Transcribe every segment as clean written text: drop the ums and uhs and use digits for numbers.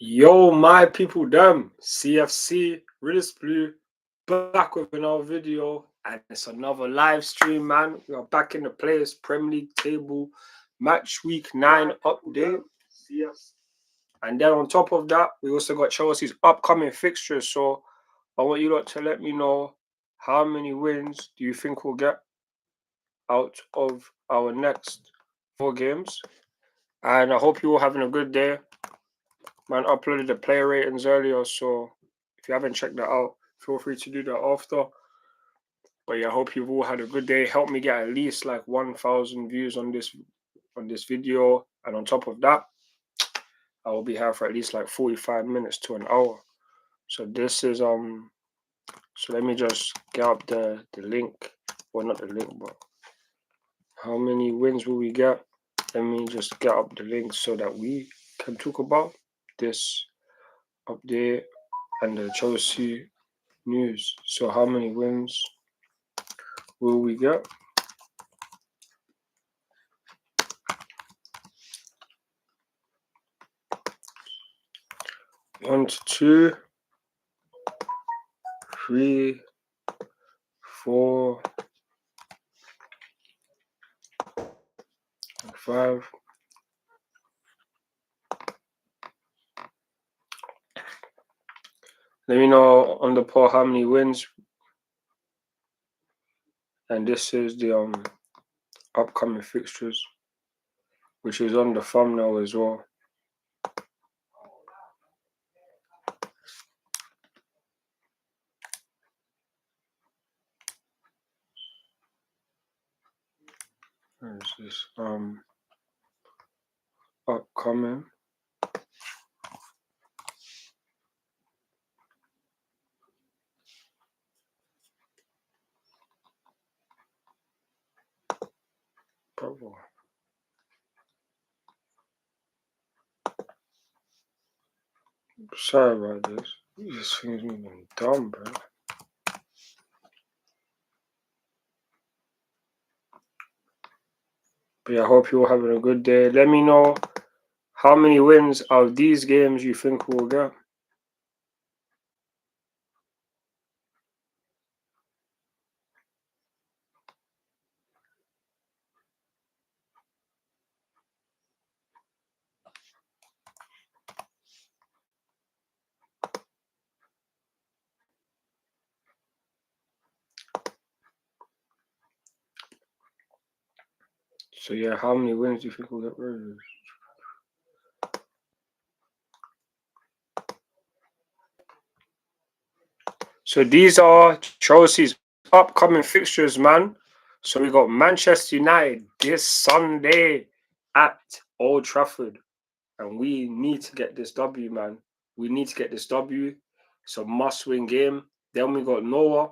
Yo, my people, them CFC, Realist Blue, back with another video, and it's another live stream, man. We are back in the place, Premier League table, match week 9 update. And then on top of that, we also got Chelsea's upcoming fixtures. So I want you lot to let me know how many wins do you think we'll get out of our next 4 games. And I hope you're all having a good day. Man, uploaded the player ratings earlier, so if you haven't checked that out, feel free to do that after. But yeah, I hope you've all had a good day. Help me get at least like 1,000 views on this video, and on top of that, I will be here for at least like 45 minutes to an hour. So this is so let me just get up the link, well, not the link, but how many wins will we get? Let me just get up the link so that we can talk about this update and the Chelsea news. So how many wins will we get? One to 2, 3, 4, 5. Let me know on the poll how many wins. And this is the upcoming fixtures, which is on the thumbnail as well. Where is this? Upcoming. Bravo. Sorry about this. This thing's moving dumb, bro. But yeah, I hope you're all having a good day. Let me know how many wins out of these games you think we'll get. So yeah, how many wins do you think we'll get rid of? So these are Chelsea's upcoming fixtures, man. So we got Manchester United this Sunday at Old Trafford. And we need to get this W, man. We need to get this W. It's a must-win game. Then we got Noah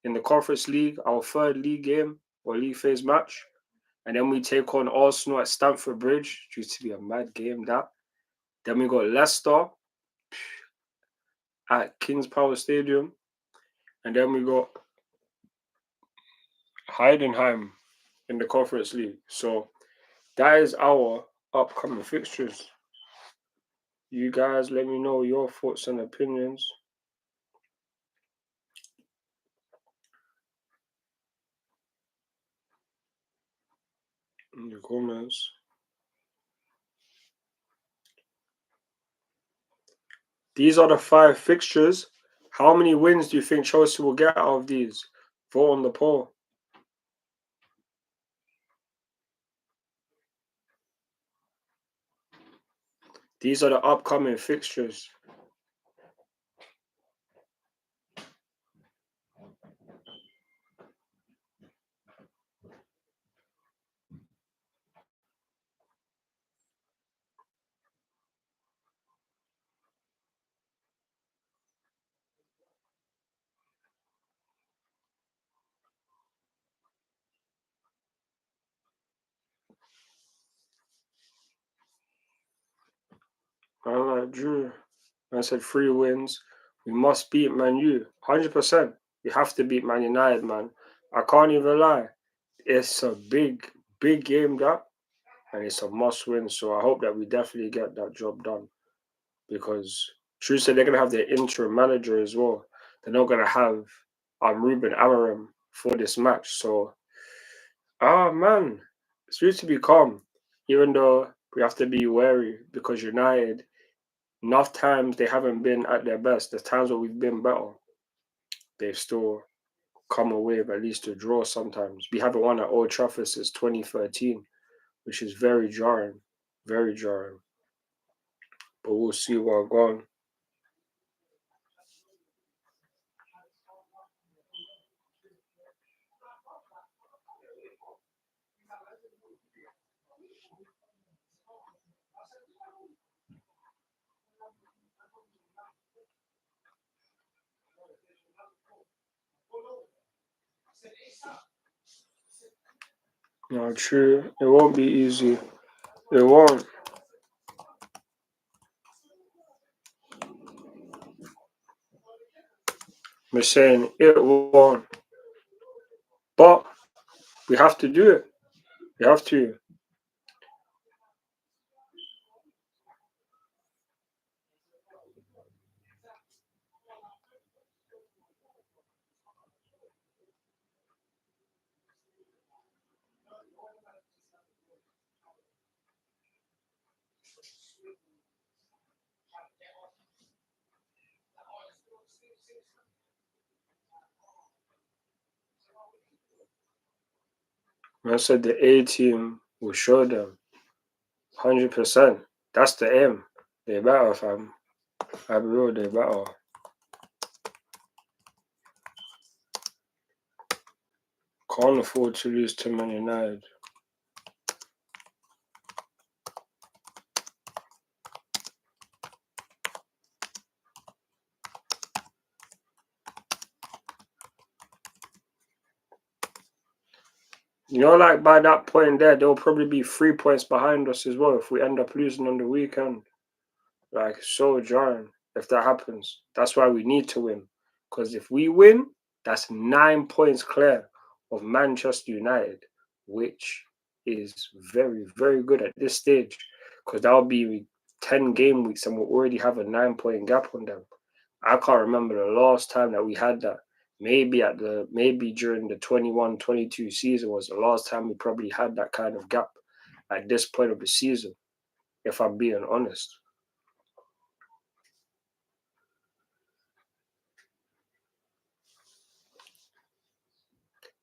in the Conference League, our third league game or league phase match. And then we take on Arsenal at Stamford Bridge, due to be a mad game, that. Then we got Leicester at King's Power Stadium. And then we got Heidenheim in the Conference League. So that is our upcoming fixtures. You guys let me know your thoughts and opinions. In the comments. These are the 5 fixtures. How many wins do you think Chelsea will get out of these? Vote on the poll. These are the upcoming fixtures. I drew. I said 3 wins. We must beat Man U. 100%. We have to beat Man United, man. I can't even lie. It's a big, big game, that. And it's a must win. So I hope that we definitely get that job done. because True said they're gonna have their interim manager as well. They're not gonna have Ruben Amorim for this match. So man, it's good to be calm, even though we have to be wary because United, enough times they haven't been at their best. The times where we've been better, they've still come away with at least a draw sometimes. We haven't won at Old Trafford since 2013, which is very jarring. Very jarring. But we'll see where we're going. No, true. It won't be easy. It won't. We're saying it won't. But we have to do it. We have to. I said the A team will show them 100%. That's the aim. They better, fam. I be real, they better. Can't afford to lose to Man United. You know, like by that point there, they'll probably be 3 points behind us as well if we end up losing on the weekend. Like, it's so jarring if that happens. That's why we need to win. Because if we win, that's 9 points clear of Manchester United, which is very, very good at this stage. Because that'll be 10 game weeks and we'll already have a 9 point gap on them. I can't remember the last time that we had that. Maybe during the 21-22 season was the last time we probably had that kind of gap at this point of the season, if I'm being honest.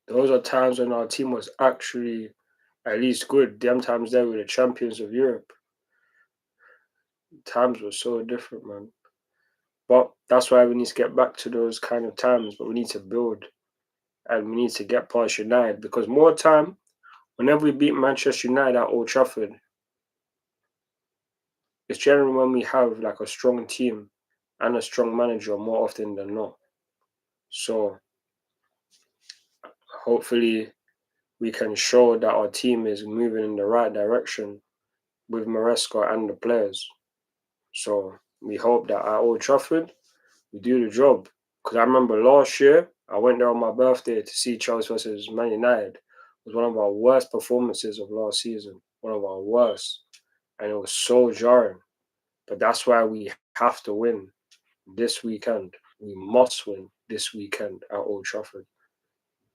Those are times when our team was actually at least good. Them times there were the champions of Europe. Times were so different, man. But that's why we need to get back to those kind of times. But we need to build and we need to get past United because more time, whenever we beat Manchester United at Old Trafford, it's generally when we have like a strong team and a strong manager more often than not. So hopefully we can show that our team is moving in the right direction with Maresca and the players. So we hope that at Old Trafford we do the job. Because I remember last year I went there on my birthday to see Chelsea versus Man United. It was one of our worst performances of last season. One of our worst. And it was so jarring. But that's why we have to win this weekend. We must win this weekend at Old Trafford.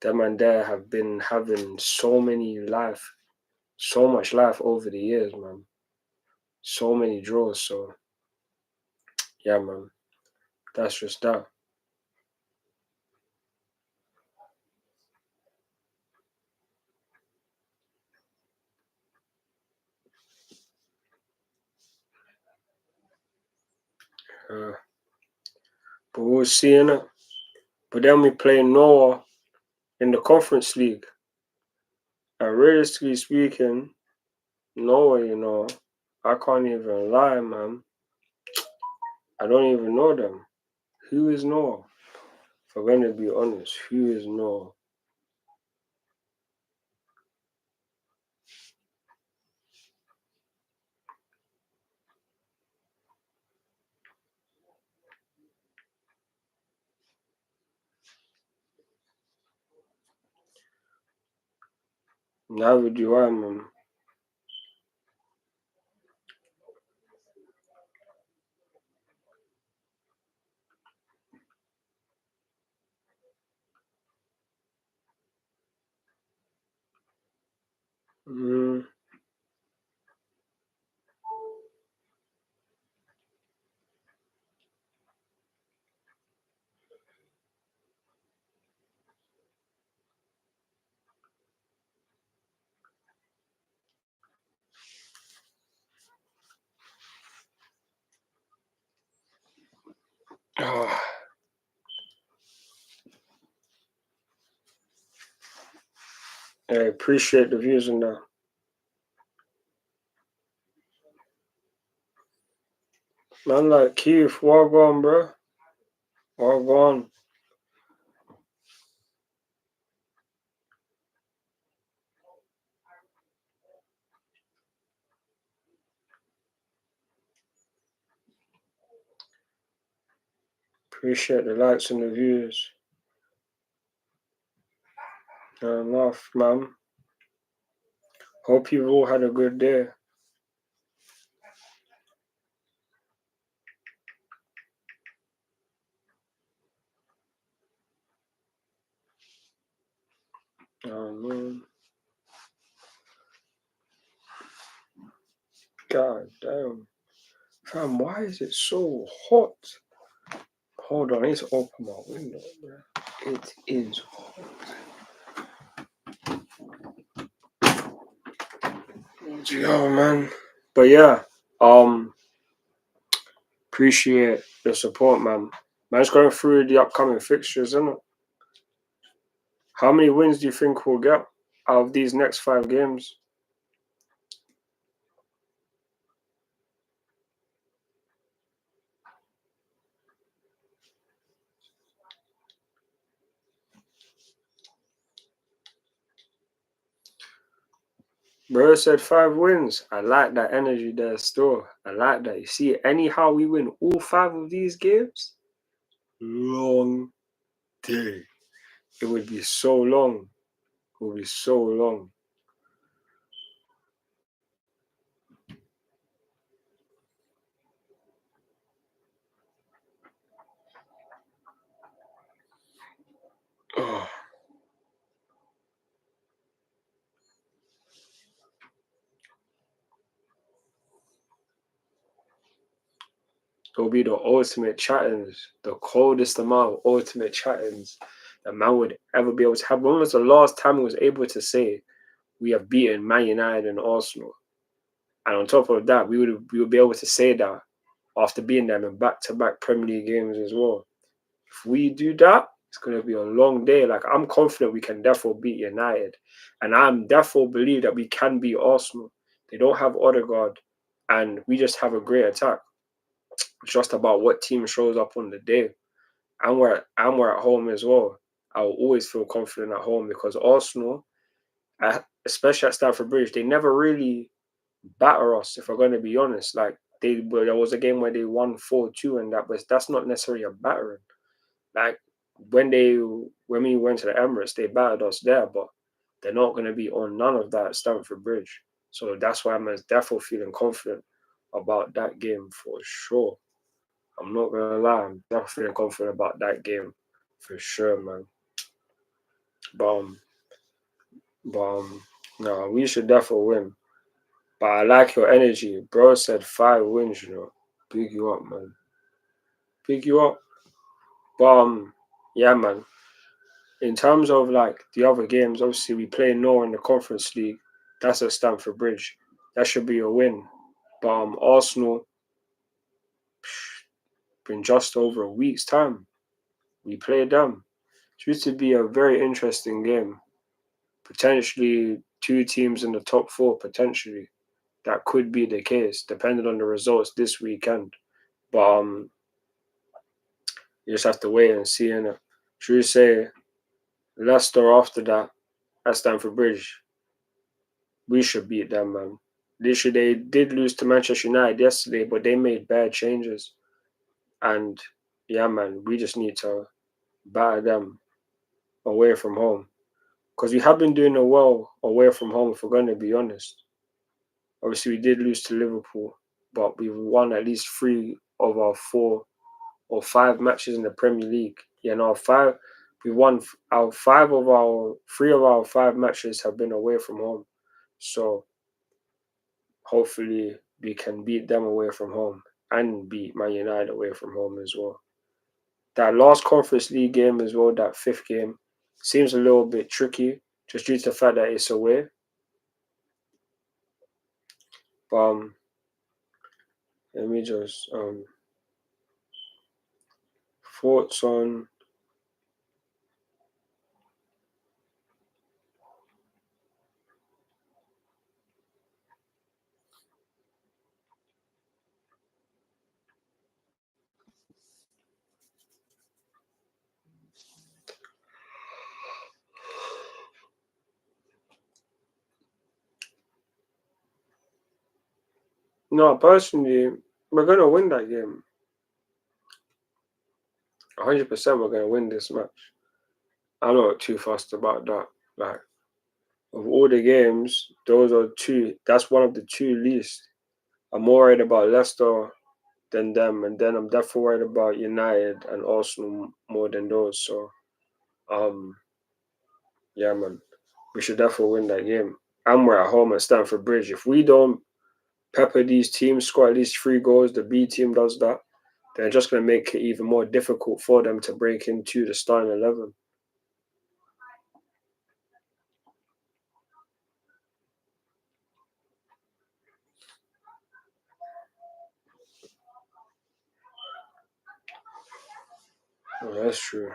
Them and there have been having so much life over the years, man. So many draws. So yeah, man. That's just that. Uh, but we'll see in it. But then we play Noah in the Conference League. And realistically speaking, Noah, I can't even lie, man. I don't even know them. Who is Noah? If I'm going to be honest, who is Noah? Neither do I, man. Mm. Oh, I appreciate the views on that. Man, like Keith, walk on, bro. Walk on. Appreciate the likes and the views. Enough, man. Hope you've all had a good day. Oh, man. God damn. Fam, why is it so hot? Hold on, I need to open my window, bro. It is hot. Yo, man. But yeah, appreciate the support, man. Man's going through the upcoming fixtures, isn't it? How many wins do you think we'll get out of these next 5 games? Bro said 5 wins. I like that energy there still. I like that. You see, anyhow we win all 5 of these games, long day. It would be so long. It would be so long. Oh, it'll be the ultimate chattings, the coldest amount of ultimate chattings that man would ever be able to have. When was the last time he was able to say we have beaten Man United and Arsenal? And on top of that, we would be able to say that after beating them in back-to-back Premier League games as well. If we do that, it's gonna be a long day. Like I'm confident we can therefore beat United, and I'm therefore believe that we can beat Arsenal. They don't have Odegaard, and we just have a great attack. It's just about what team shows up on the day, and we're at home as well. I will always feel confident at home because Arsenal, especially at Stamford Bridge, they never really batter us. If we're going to be honest, like there was a game where they won 4-2, and that's not necessarily a battering. Like when we went to the Emirates, they battered us there, but they're not going to be on none of that at Stamford Bridge. So that's why I'm definitely feeling confident about that game for sure. I'm not gonna lie, I'm definitely feeling confident about that game for sure, man. But no, we should definitely win. But I like your energy. Bro said 5 wins, you know. Big you up, man. Big you up. But yeah, man. In terms of like the other games, obviously we play Noah in the Conference League. That's at Stamford Bridge. That should be a win. But Arsenal, in just over a week's time, we play them. It's used to be a very interesting game. Potentially 2 teams in the top 4, potentially. That could be the case, depending on the results this weekend. But you just have to wait and see. And should we say Leicester after that at Stamford Bridge? We should beat them, man. They did lose to Manchester United yesterday, but they made bad changes. And yeah, man, we just need to batter them away from home. Because we have been doing it well away from home, if we're going to be honest. Obviously, we did lose to Liverpool, but we've won at least 3 of our 4 or 5 matches in the Premier League. Yeah, no, 5. We won our 5 of our 3 of our 5 matches have been away from home. So hopefully we can beat them away from home and beat Man United away from home as well. That last Conference League game as well, that 5th game, seems a little bit tricky just due to the fact that it's away. Let me just thoughts on no, personally, we're gonna win that game. 100% we're gonna win this match. I'm not too fussed about that. Like of all the games, those are two. That's one of the two least. I'm more worried about Leicester than them, and then I'm definitely worried about United and Arsenal more than those. So, yeah, man, we should definitely win that game. And we're at home at Stamford Bridge. If we don't pepper these teams, score at least 3 goals, the B team does that, they're just going to make it even more difficult for them to break into the starting 11. Oh, that's true.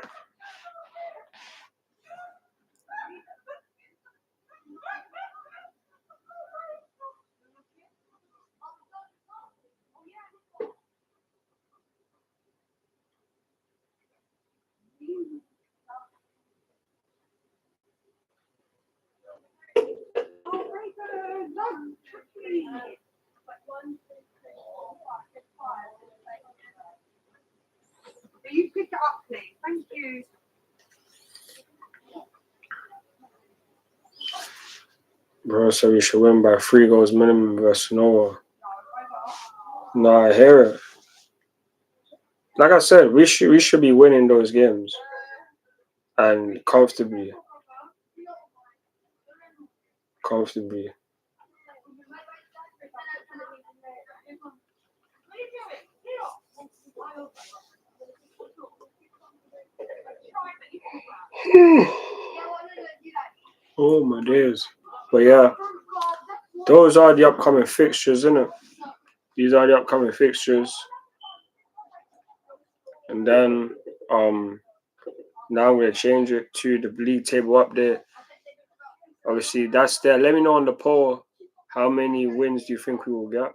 You pick it up, please. Thank you. Bro, so we should win by 3 goals minimum versus Noah. No, I hear it. Like I said, we should be winning those games and comfortably. Oh my days. But yeah, those are the upcoming fixtures, innit? These are the upcoming fixtures. And then now I'm gonna change it to the league table update. Obviously that's there. Let me know on the poll how many wins do you think we will get.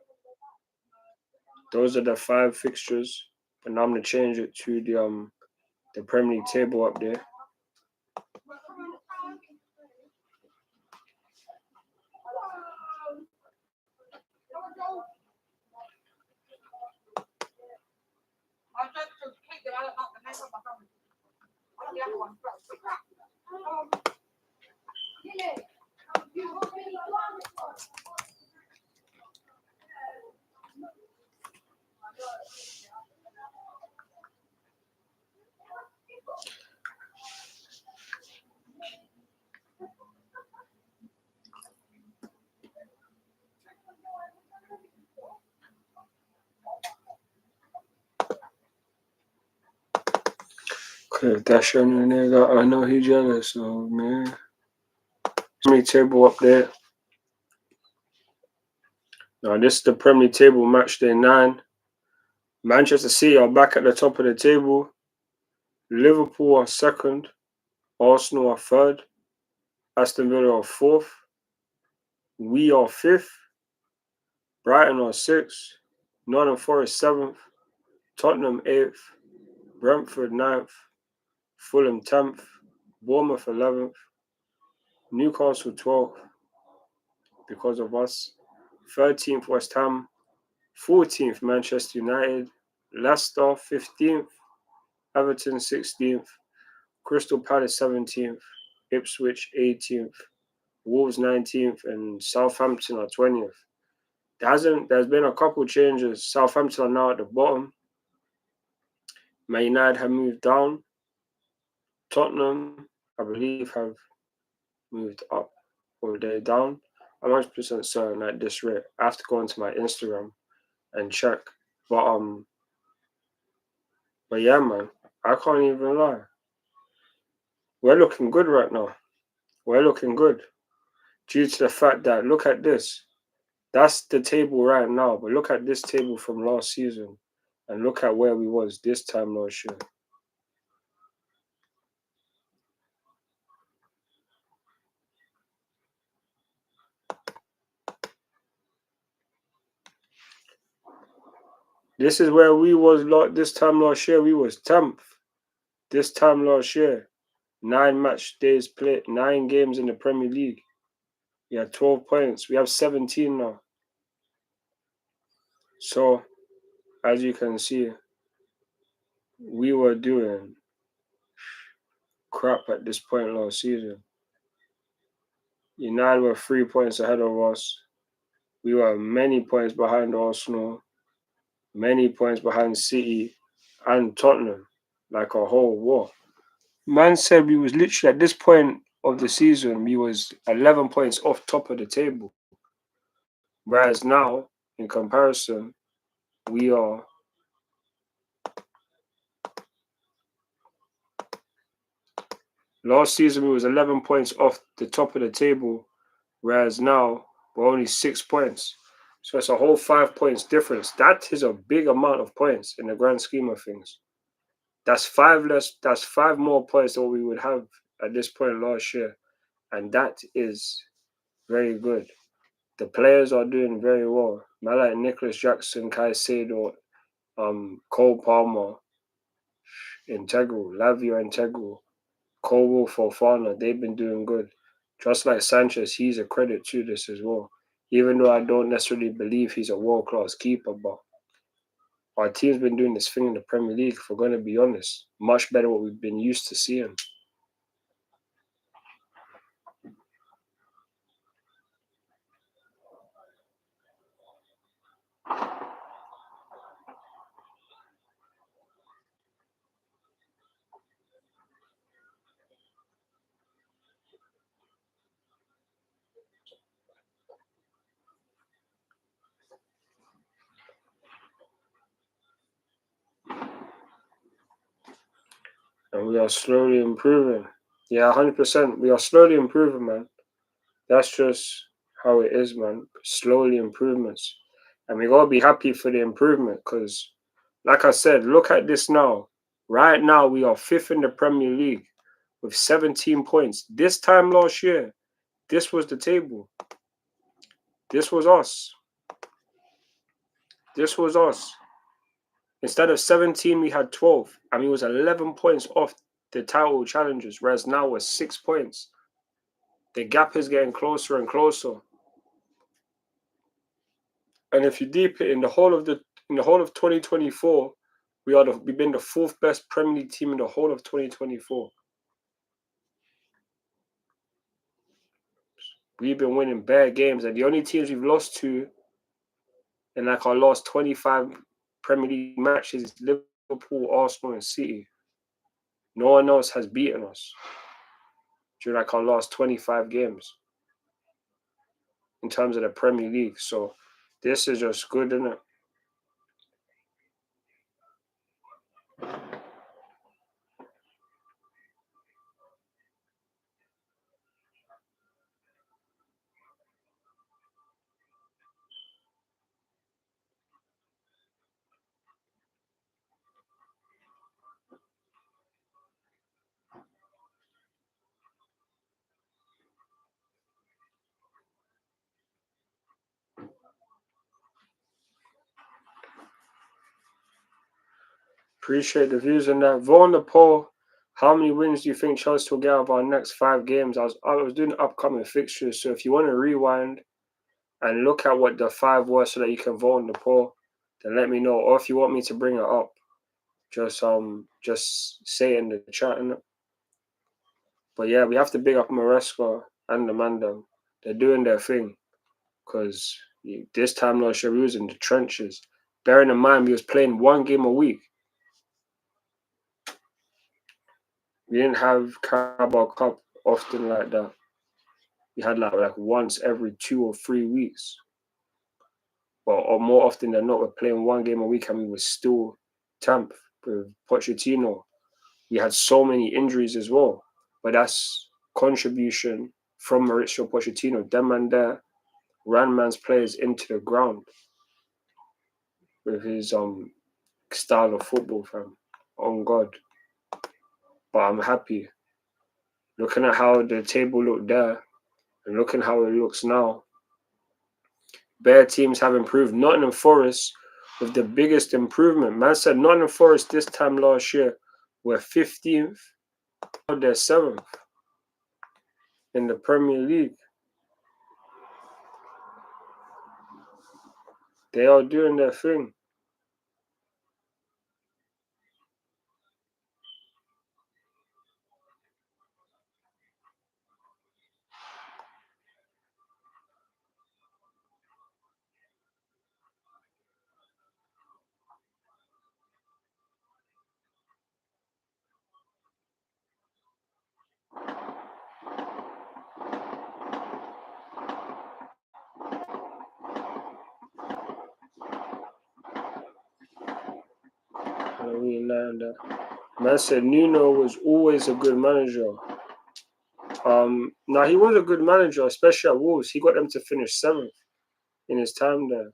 Those are the 5 fixtures. But now I'm gonna change it to the Premier League table update. Okay, that's your new nigga. I know he jealous of me. Premier League table update. Now this is the Premier League table Matchday 9. Manchester City are back at the top of the table. Liverpool are 2nd. Arsenal are 3rd. Aston Villa are 4th. We are 5th. Brighton are 6th. Nottingham Forest 7th. Tottenham 8th. Brentford 9th. Fulham 10th. Bournemouth 11th. Newcastle 12th because of us. 13th West Ham. 14th Manchester United. Leicester 15th. Everton 16th. Crystal Palace 17th. Ipswich 18th. Wolves 19th. And Southampton are 20th. There's been a couple changes. Southampton are now at the bottom. Man United have moved down. Tottenham, I believe, have moved up, or they're down. I'm 100% certain at this rate. I have to go into my Instagram and check. But yeah, man, I can't even lie. We're looking good right now. We're looking good due to the fact that look at this. That's the table right now, but look at this table from last season, and look at where we was this time last year. This is where we was this time last year. We was 10th. This time last year, 9 match days played, 9 games in the Premier League. We had 12 points. We have 17 now. So, as you can see, we were doing crap at this point last season. United were 3 points ahead of us. We were many points behind Arsenal, many points behind City and Tottenham, like a whole war. Man said we was literally at this point of the season, we was 11 points off top of the table. Whereas now, in comparison, we are last season we was 11 points off the top of the table, whereas now we're only 6 points. So it's a whole 5 points difference. That is a big amount of points in the grand scheme of things. That's 5 less. That's 5 more points than what we would have at this point last year, and that is very good. The players are doing very well. Man like Nicholas Jackson, Caicedo, Cole Palmer, integral. Lavia integral. Cole Fofana, they've been doing good. Just like Sanchez, he's a credit to this as well. Even though I don't necessarily believe he's a world-class keeper, but our team's been doing this thing in the Premier League, if we're going to be honest. Much better what we've been used to seeing. And we are slowly improving. Yeah, 100%. We are slowly improving, man. That's just how it is, man. Slowly improvements. And we got to be happy for the improvement because, like I said, look at this now. Right now, we are 5th in the Premier League with 17 points. This time last year, this was the table. This was us. This was us. Instead of 17, we had 12. I mean, it was 11 points off the title challengers, whereas now we're 6 points. The gap is getting closer and closer. And if you deep it in the whole of 2024, we've been the 4th best Premier League team in the whole of 2024. We've been winning bare games, and the only teams we've lost to in like our last 25 Premier League matches is Liverpool, Arsenal, and City. No one else has beaten us during like our last 25 games in terms of the Premier League. So this is just good, isn't it? Appreciate the views on that. Vote on the poll. How many wins do you think Chelsea will get out of our next 5 games? I was doing upcoming fixtures, so if you want to rewind and look at what the 5 were so that you can vote on the poll, then let me know. Or if you want me to bring it up, just say it in the chat. But yeah, we have to big up Maresca and the Mandem. They're doing their thing. Because this time last year we was in the trenches. Bearing in mind we was playing 1 game a week. We didn't have Carabao Cup often like that. We had like once every 2 or 3 weeks. Or more often than not, we're playing one game a week and we were still 10th with Pochettino. We had so many injuries as well. But that's contribution from Mauricio Pochettino. Them man there ran man's players into the ground with his style of football, fam. On God. But I'm happy. Looking at how the table looked there and looking how it looks now, bare teams have improved. Nottingham Forest with the biggest improvement. Man said Nottingham Forest this time last year were 15th. Now they're 7th in the Premier League. They are doing their thing. Man said Nuno was always a good manager. Now he was a good manager, especially at Wolves. He got them to finish 7th in his time there.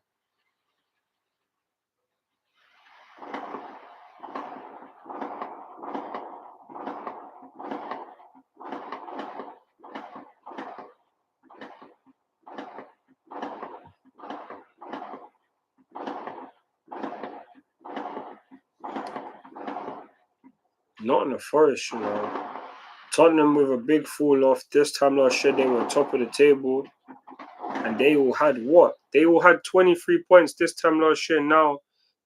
Not in the Forest, you know. Tottenham with a big fall off. This time last year, they were top of the table. And they all had what? They all had 23 points this time last year. Now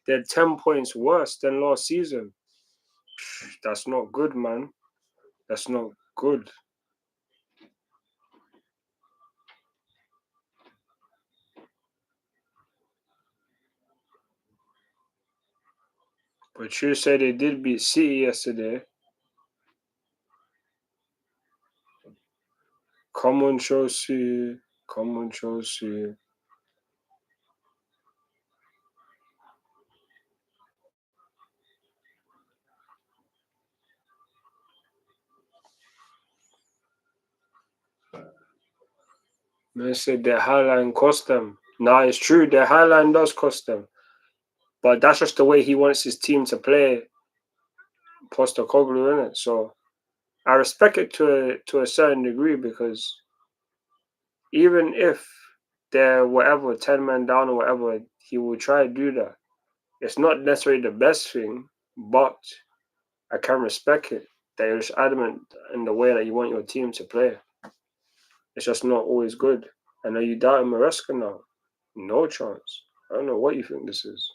they're 10 points worse than last season. That's not good, man. That's not good. But you said they did beat City yesterday. Come on, Chelsea. Come on, Chelsea. Man said their highline cost them. Nah, it's true. Their highline does cost them. But that's just the way he wants his team to play. Postecoglou, innit? So I respect it to a certain degree because even if they're whatever 10 men down or whatever, he will try to do that. It's not necessarily the best thing, but I can respect it. That you're just adamant in the way that you want your team to play. It's just not always good. And are you doubting Maresca now? No chance. I don't know what you think this is.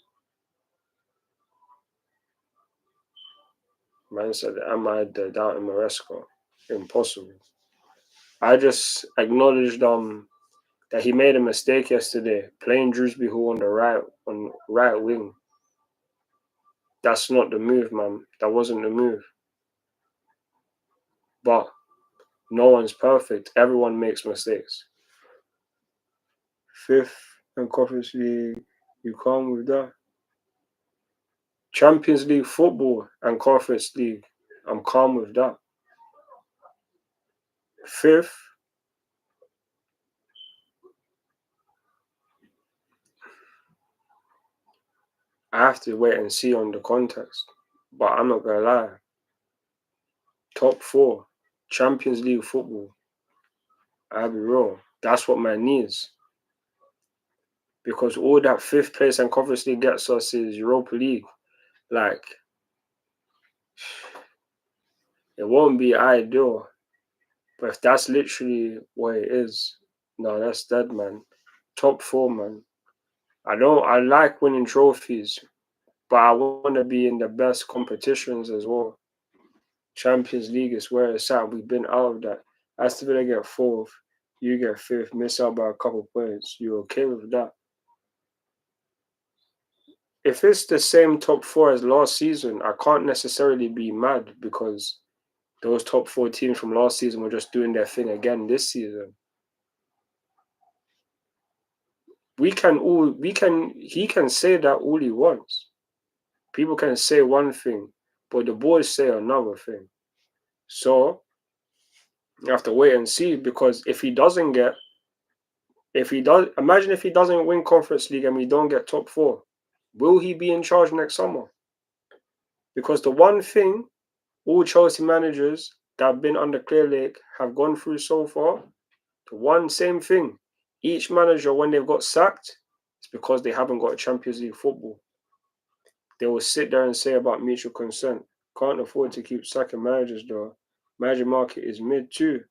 Man said, am I the doubting Maresca? Impossible. I just acknowledged that he made a mistake yesterday, playing Drewsby Hall on right wing. That's not the move, man. That wasn't the move. But no one's perfect. Everyone makes mistakes. 5th in Conference League, you come with that. Champions League football and Conference League, I'm calm with that. 5th, I have to wait and see on the context. But I'm not going to lie. Top 4, Champions League football. I'll be real. That's what man needs. Because all that 5th place and Conference League gets us is Europa League. Like, it won't be ideal. But if that's literally what it is, no, that's dead, man. Top 4, man. I like winning trophies, but I want to be in the best competitions as well. Champions League is where it's at. We've been out of that. Aston Villa get 4th, you get 5th, miss out by a couple points. You're okay with that? If it's the same top 4 as last season, I can't necessarily be mad because those top 4 teams from last season were just doing their thing again this season. he can say that all he wants. People can say one thing, but the boys say another thing. So you have to wait and see, because if he doesn't get, if he does, imagine if he doesn't win Conference League and we don't get top four, will he be in charge next summer? Because the one thing all Chelsea managers that have been under Clear Lake have gone through so far, the one same thing, each manager when they've got sacked, it's because they haven't got a Champions League football. They will sit there and say about mutual consent. Can't afford to keep sacking managers though. Manager market is mid too.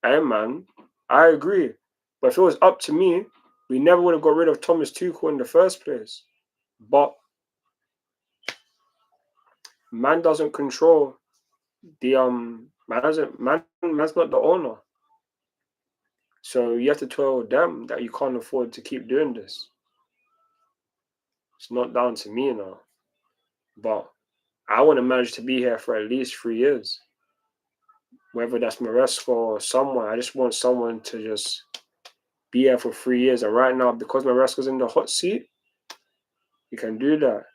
Hey man, I agree. But if it was up to me, we never would have got rid of Thomas Tuchel in the first place. But man doesn't control the man's not the owner. So you have to tell them that you can't afford to keep doing this. It's not down to me now. But I want to manage to be here for at least 3 years. Whether that's Maresca or someone, I just want someone to just be here for 3 years. And right now, because Maresca's in the hot seat, you can do that.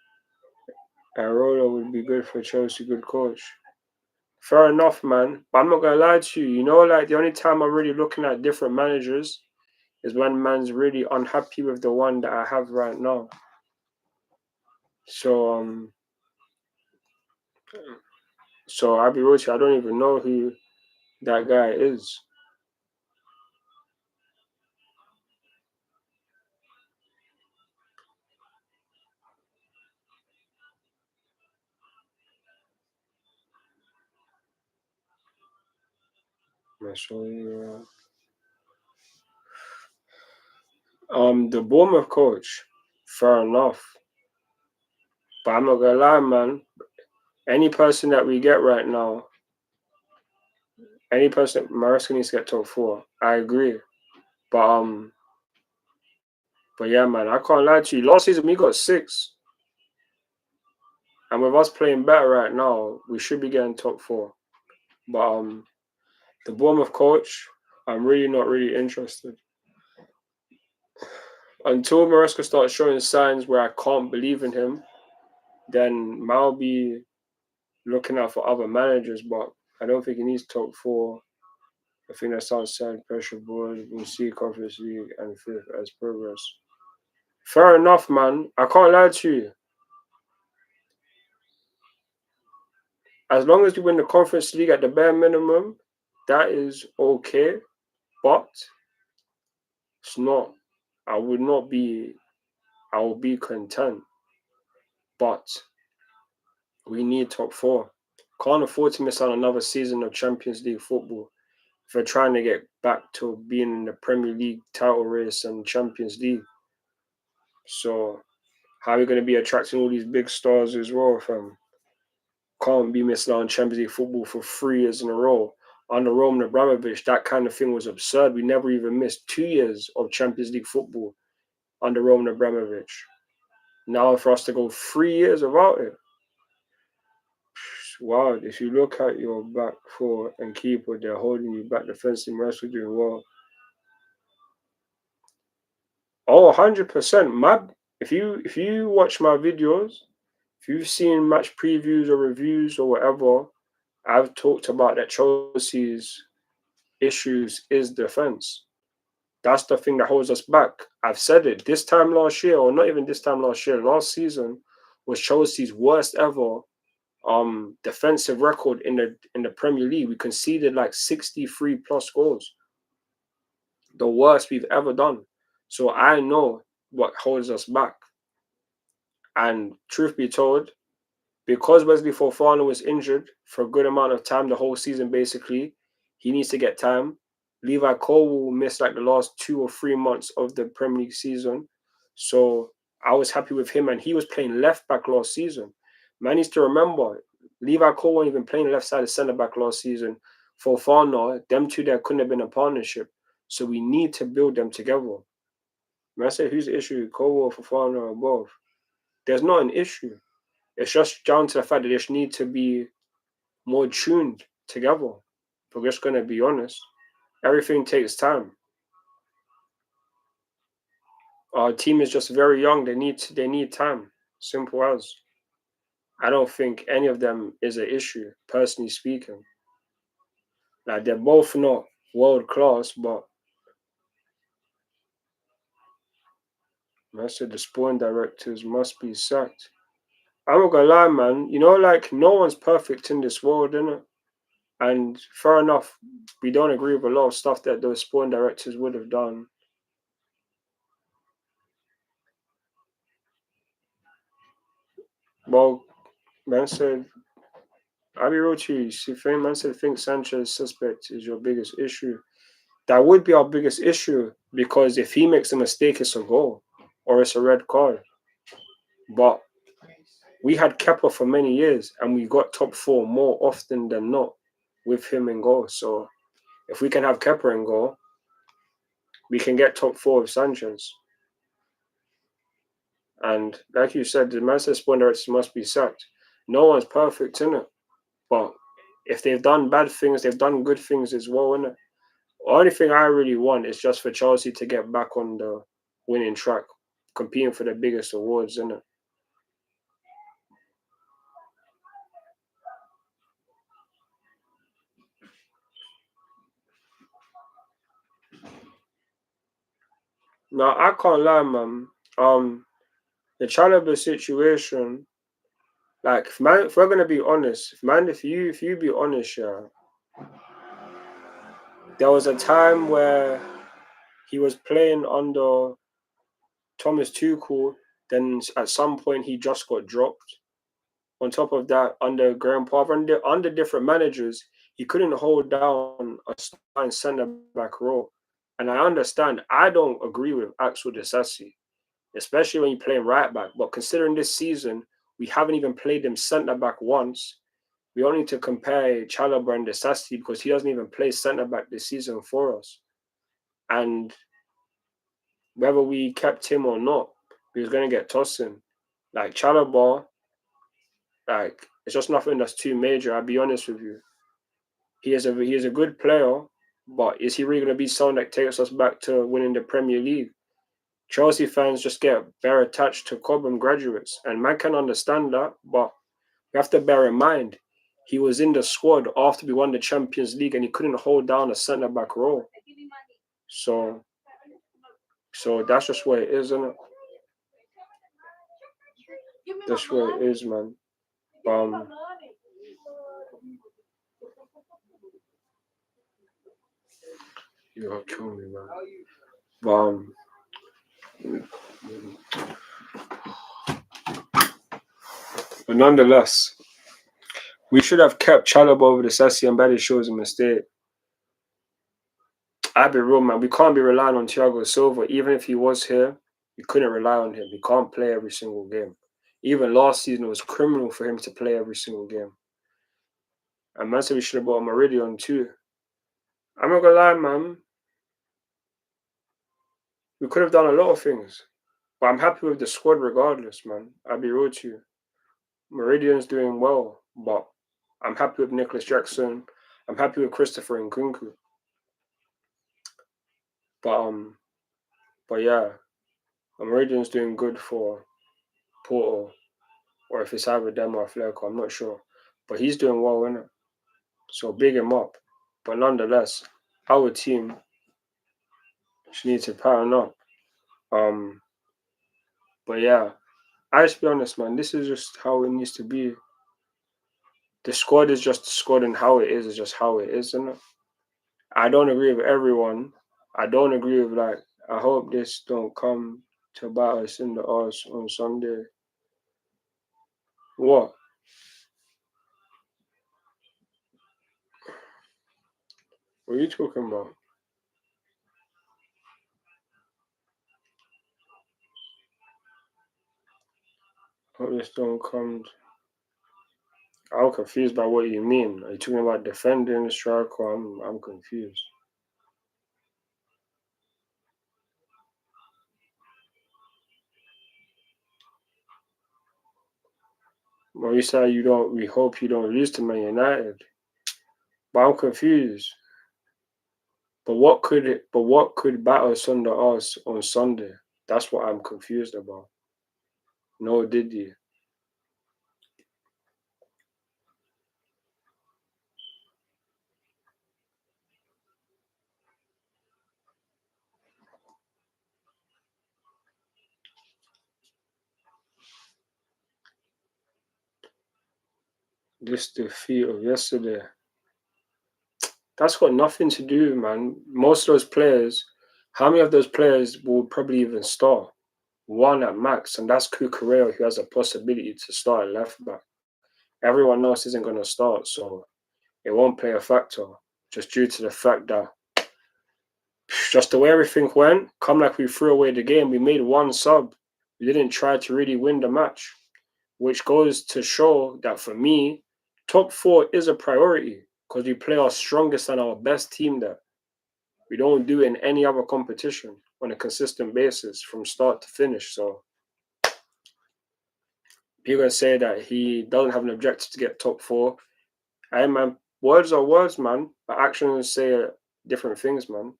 Arola would be good for Chelsea, good coach. Fair enough, man. But I'm not gonna lie to you. You know, like the only time I'm really looking at different managers is when man's really unhappy with the one that I have right now. So so I'll be real with you, I don't even know who that guy is. The Bournemouth coach, fair enough. But I'm not gonna lie, man. Any person that we get right now, any person, Maresca needs to get top four. I agree. But but yeah, man, I can't lie to you. Last season we got 6. And with us playing better right now, we should be getting top four. But the Bournemouth coach, I'm really not really interested. Until Maresca starts showing signs where I can't believe in him, then I'll be looking out for other managers, but I don't think he needs top four. I think that's outside pressure board. We'll see Conference League and fifth as progress. Fair enough, man. I can't lie to you. As long as we win the Conference League at the bare minimum, that is okay. But it's not. I would not be. I will be content. But we need top four. Can't afford to miss out another season of Champions League football if we're trying to get back to being in the Premier League title race and Champions League. So how are we going to be attracting all these big stars as well, fam? Can't be missing out on Champions League football for 3 years in a row. Under Roman Abramovich, that kind of thing was absurd. We never even missed 2 years of Champions League football under Roman Abramovich. Now for us to go 3 years without it, wow, if you look at your back four and keeper, they're holding you back defensively, Mercer doing well. Oh, 100%. If you watch my videos, if you've seen match previews or reviews or whatever, I've talked about that Chelsea's issues is defense. That's the thing that holds us back. I've said it this time last year, or not even this time last year, last season was Chelsea's worst ever defensive record in the Premier League. We conceded like 63 plus goals. The worst we've ever done. So I know what holds us back. And truth be told, because Wesley Fofana was injured for a good amount of time, the whole season basically, he needs to get time. Levi Cole will miss like the last 2 or 3 months of the Premier League season. So I was happy with him, and he was playing left back last season. Man needs to remember, Levi Cole wasn't even playing left side of centre back last season. Fofana, them two there couldn't have been a partnership. So we need to build them together. When I say who's the issue, Cole or Fofana or both, there's not an issue. It's just down to the fact that they just need to be more tuned together. We're just going to be honest. Everything takes time. Our team is just very young. They need time. Simple as. I don't think any of them is an issue, personally speaking. Like they're both not world class, but I said the sporting directors must be sacked. I'm not gonna lie, man. You know, like no one's perfect in this world, innit? And fair enough, we don't agree with a lot of stuff that those sporting directors would have done. Well, man said, I'll be real to you. See, man said, think Sanchez suspect is your biggest issue. That would be our biggest issue because if he makes a mistake, it's a goal or it's a red card. But we had Kepa for many years and we got top four more often than not with him in goal. So if we can have Kepa in goal, we can get top four with Sanchez. And like you said, the Manchester Sporting directors must be sacked. No one's perfect, innit? But if they've done bad things, they've done good things as well, innit? The only thing I really want is just for Chelsea to get back on the winning track, competing for the biggest awards, innit? Now I can't lie, man. The Chalobah situation, like if we're gonna be honest, if you be honest, yeah, there was a time where he was playing under Thomas Tuchel, then at some point he just got dropped. On top of that, under Graham Potter, under different managers, he couldn't hold down a starting centre back role. And I understand, I don't agree with Axel Disasi, especially when you play right back. But considering this season, we haven't even played him centre back once. We only need to compare Chalobah and Disasi because he doesn't even play centre back this season for us. And whether we kept him or not, he was going to get tossed in. Like Chalobah, like it's just nothing that's too major. I'll be honest with you. He is a good player, but is he really going to be someone that takes us back to winning the Premier League? Chelsea fans just get very attached to Cobham graduates, and man can understand that, but we have to bear in mind he was in the squad after we won the Champions League, and he couldn't hold down a centre back role. So that's just what it is, isn't it? That's what it is, man. You're gonna kill me, man. But nonetheless, we should have kept Chalobah over the Sassi and Betty shows a mistake. I'll be real, man. We can't be relying on Thiago Silva. Even if he was here, we couldn't rely on him. He can't play every single game. Even last season, it was criminal for him to play every single game. And man said we should have bought Meridian too. I'm not gonna lie, man. We could have done a lot of things. But I'm happy with the squad regardless, man. I'll be real to you. Meridian's doing well, but I'm happy with Nicholas Jackson. I'm happy with Christopher Nkunku. But yeah, Meridian's doing good for Porto, or if it's either them or Fleco, I'm not sure. But he's doing well, innit? So big him up. But nonetheless, our team just needs to pattern up. But yeah, I just be honest, man. This is just how it needs to be. The squad is just the squad, and how it is just how it is, isn't it? I don't agree with everyone. I don't agree with I hope this don't come to bite us in the arse on Sunday. What? What are you talking about? Hope this don't come. I'm confused by what you mean. Are you talking about defending the striker? I'm confused. Well, you say we hope you don't lose to Man United. But I'm confused. But what could bite us under us on Sunday? That's what I'm confused about. No, did you? This defeat of yesterday. That's got nothing to do, man. Most of those players, how many of those players will probably even start? One at max, and that's Cucurella, who has a possibility to start at left back. Everyone else isn't going to start, so it won't play a factor, just due to the fact that just the way everything went, come like we threw away the game. We made one sub. We didn't try to really win the match, which goes to show that for me, top four is a priority because we play our strongest and our best team there. We don't do it in any other competition on a consistent basis from start to finish. So people say that he doesn't have an objective to get top four. Hey man, words are words, man, but actions say different things, man.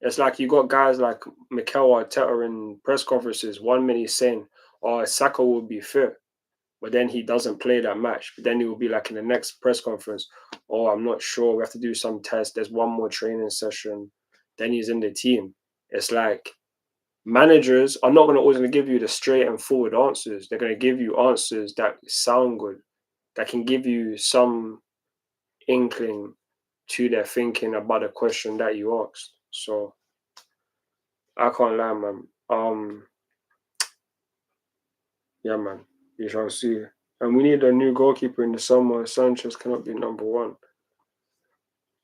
It's like you got guys like Mikel Arteta in press conferences. 1 minute he's saying, "Oh, Saka will be fit," but then he doesn't play that match. But then he will be like in the next press conference, "Oh, I'm not sure. We have to do some tests. There's one more training session." Then he's in the team. It's like managers are not always going to give you the straight and forward answers. They're going to give you answers that sound good, that can give you some inkling to their thinking about the question that you asked. So I can't lie, man. Yeah, man. We shall see. And we need a new goalkeeper in the summer. Sanchez cannot be number one.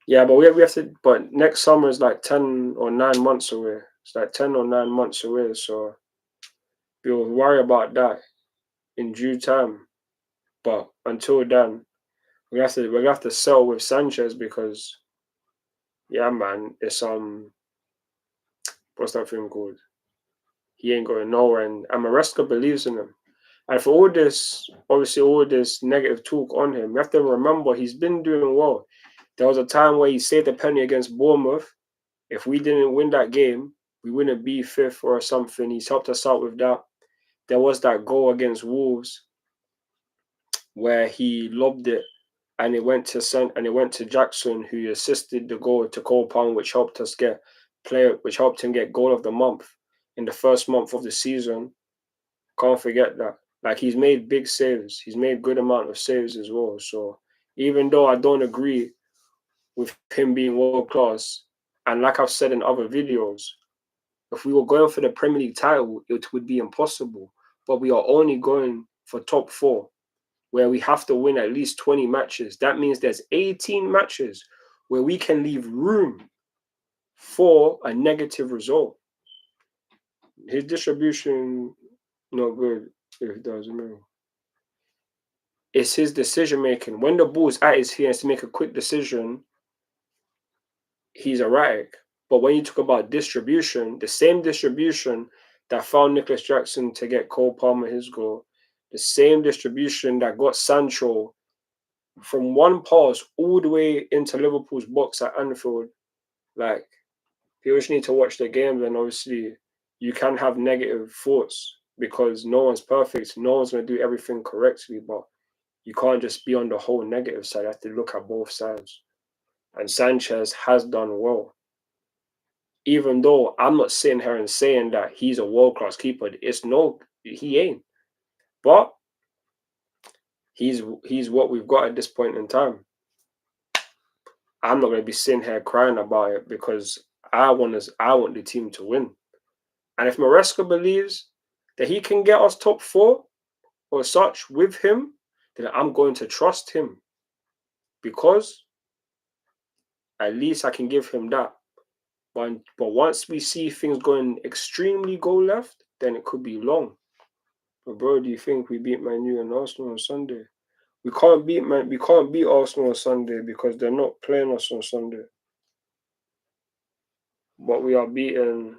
Yeah, but we have to. But next summer is like 10 or 9 months away. It's like 10 or 9 months away. So we'll worry about that in due time. But until then, we have to sell with Sanchez because yeah, man, it's what's that thing called? He ain't going nowhere, and Maresca believes in him. And for all this, obviously, all this negative talk on him, we have to remember he's been doing well. There was a time where he saved a penny against Bournemouth. If we didn't win that game, we wouldn't be fifth or something. He's helped us out with that. There was that goal against Wolves where he lobbed it and it went to Jackson, who assisted the goal to Cole Palmer, which helped him get goal of the month in the first month of the season. Can't forget that. Like he's made big saves. He's made good amount of saves as well. So even though I don't agree with him being world class, and like I've said in other videos, if we were going for the Premier League title, it would be impossible. But we are only going for top four, where we have to win at least 20 matches. That means there's 18 matches where we can leave room for a negative result. His distribution, not good if it doesn't know. It's his decision making. When the ball's at his feet and to make a quick decision, he's erratic. But when you talk about distribution, the same distribution that found Nicholas Jackson to get Cole Palmer his goal, the same distribution that got Sancho from one pass all the way into Liverpool's box at Anfield. Like, people just need to watch the games, and obviously you can have negative thoughts because no one's perfect. No one's going to do everything correctly, but you can't just be on the whole negative side. You have to look at both sides. And Sanchez has done well. Even though I'm not sitting here and saying that he's a world-class keeper. He ain't. But he's what we've got at this point in time. I'm not going to be sitting here crying about it because I want the team to win. And if Maresca believes that he can get us top four or such with him, then I'm going to trust him because at least I can give him that. But once we see things going extremely goal left, then it could be long. But bro, do you think we beat Man U and Arsenal on Sunday? We can't beat Arsenal on Sunday because they're not playing us on Sunday. But we are beating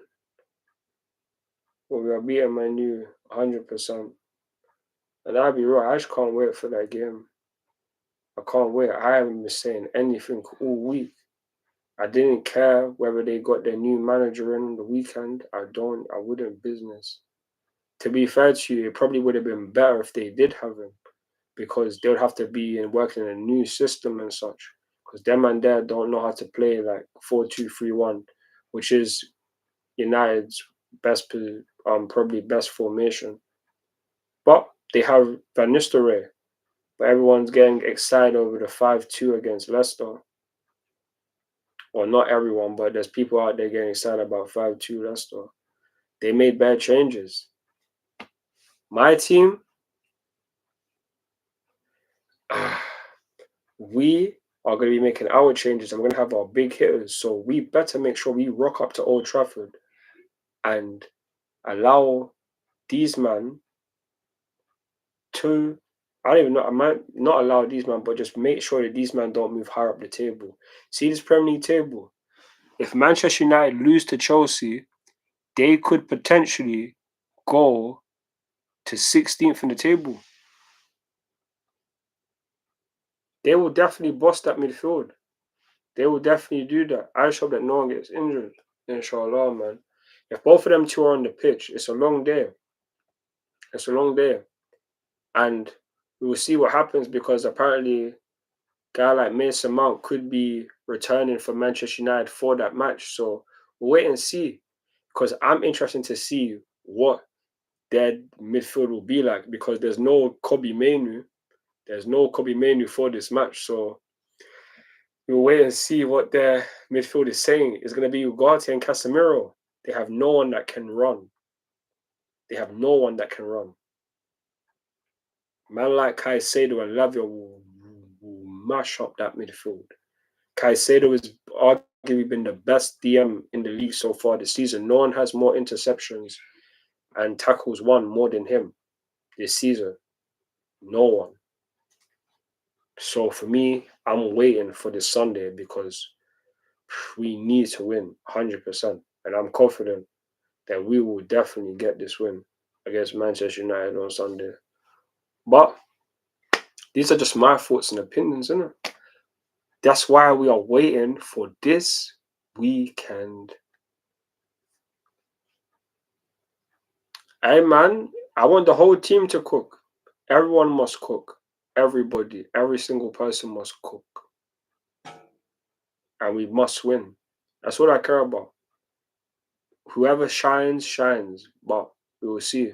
Man U 100%. And I'll be real, I just can't wait for that game. I can't wait. I haven't been saying anything all week. I didn't care whether they got their new manager in on the weekend. I wouldn't business. To be fair to you, it probably would have been better if they did have him because they would have to be working in a new system and such. Because them and there don't know how to play like 4-2-3-1, which is United's probably best formation. But they have Van Nistelrooy, but everyone's getting excited over the 5-2 against Leicester. Well, not everyone, but there's people out there getting excited about 5-2 Leicester. They made bad changes. My team, we are going to be making our changes and we're going to have our big hitters. So we better make sure we rock up to Old Trafford and allow these men to, I don't even know, I might not allow these men, but just make sure that these men don't move higher up the table. See this Premier League table? If Manchester United lose to Chelsea, they could potentially go to 16th in the table. They will definitely bust that midfield. They will definitely do that. I just hope that no one gets injured. Inshallah, man. If both of them two are on the pitch, it's a long day. It's a long day. And we will see what happens because apparently a guy like Mason Mount could be returning for Manchester United for that match. So we'll wait and see. Because I'm interested to see what their midfield will be like because there's no Kobe Mainu. There's no Kobe Mainu for this match. So we'll wait and see what their midfield is saying. It's going to be Ugarte and Casemiro. They have no one that can run. They have no one that can run. Man like Caicedo and Lavia will mash up that midfield. Caicedo has arguably been the best DM in the league so far this season. No one has more interceptions and tackles won more than him this season. No one. So for me, I'm waiting for this Sunday because we need to win 100%. And I'm confident that we will definitely get this win against Manchester United on Sunday. But these are just my thoughts and opinions, isn't it? That's why we are waiting for this weekend. Hey man, I want the whole team to cook. Everyone must cook. Everybody, every single person must cook. And we must win. That's what I care about. Whoever shines, shines. But we will see.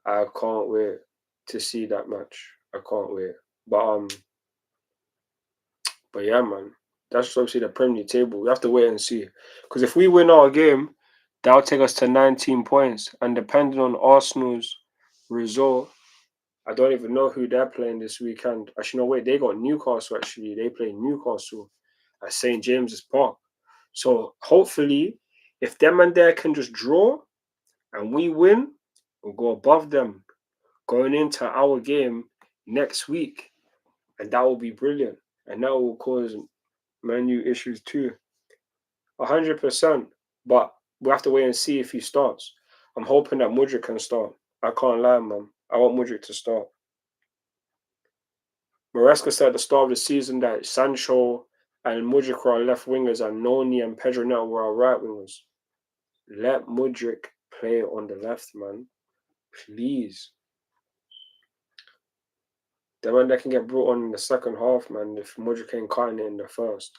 I can't wait to see that match. I can't wait. But yeah, man. That's obviously the Premier League table. We have to wait and see. Because if we win our game, that'll take us to 19 points. And depending on Arsenal's result, I don't even know who they're playing this weekend. Actually, no, wait, they got Newcastle, actually. They play Newcastle at St. James's Park. So hopefully, if them and there can just draw and we win, we'll go above them going into our game next week. And that will be brilliant. And that will cause Man U issues too. 100%. But we have to wait and see if he starts. I'm hoping that Mudryk can start. I can't lie, man. I want Mudryk to start. Maresca said at the start of the season that Sancho and Mudryk were our left wingers and Noni and Pedro Neto were our right wingers. Let Mudryk play on the left, man. Please. The man that can get brought on in the second half, man, if Mudryk ain't cutting it in the first.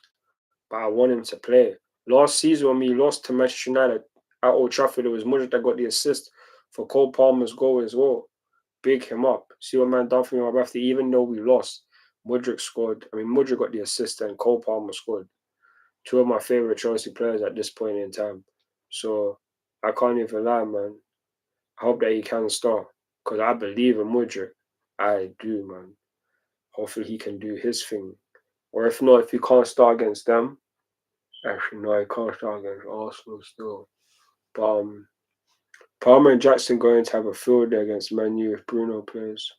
But I want him to play. Last season when we lost to Manchester United at Old Trafford, it was Mudryk that got the assist for Cole Palmer's goal as well. Big him up. See what man done for me on my birthday, even though we lost. Mudryk scored. I mean, Mudryk got the assist and Cole Palmer scored. Two of my favorite Chelsea players at this point in time. So I can't even lie, man. I hope that he can start because I believe in Mudryk. I do, man. Hopefully he can do his thing. Or if not, if he can't start against them, actually no, he can't start against Arsenal still. But Palmer and Jackson going to have a field day against Man U if Bruno plays.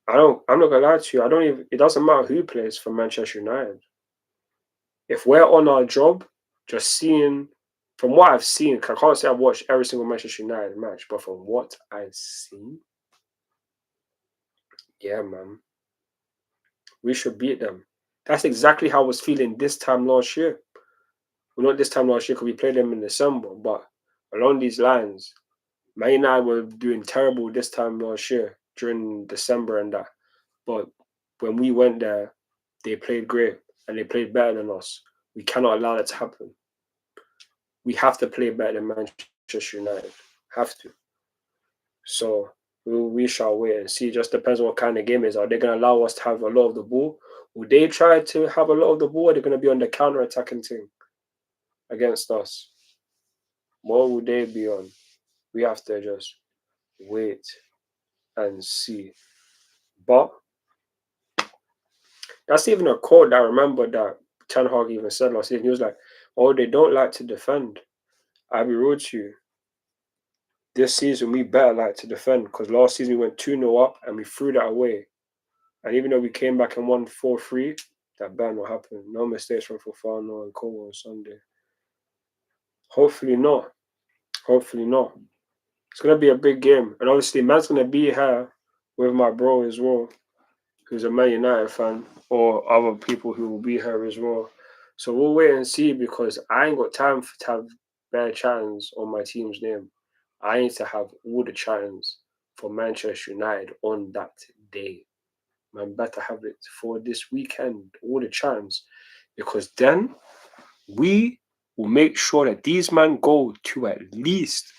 I'm not gonna lie to you. It doesn't matter who plays for Manchester United. If we're on our job, just seeing from what I've seen, I can't say I've watched every single Manchester United match, but from what I've seen, yeah, man, we should beat them. That's exactly how I was feeling this time last year. Well, not this time last year because we played them in December, but along these lines, Man United were doing terrible this time last year during December and that. But when we went there, they played great and they played better than us. We cannot allow that to happen. We have to play better than Manchester United. Have to. So we shall wait and see. Just depends on what kind of game it is. Are they going to allow us to have a lot of the ball? Will they try to have a lot of the ball? Or are they going to be on the counter attacking team against us? What would they be on? We have to just wait and see. But that's even a quote that I remember that Ten Hag even said last season. He was like, "Oh, they don't like to defend." I'll be rude to you. This season we better like to defend because last season we went 2-0 up and we threw that away. And even though we came back and won 4-3, that better not happen. No mistakes from Fofana and Cole on Sunday. Hopefully not. Hopefully not. It's gonna be a big game, and obviously man's gonna be here with my bro as well, who's a Man United fan, or other people who will be here as well. So we'll wait and see because I ain't got time to have bare chattings on my team's name. I need to have all the chattings for Manchester United on that day. Man, better have it for this weekend, all the chattings, because then we will make sure that these men go to at least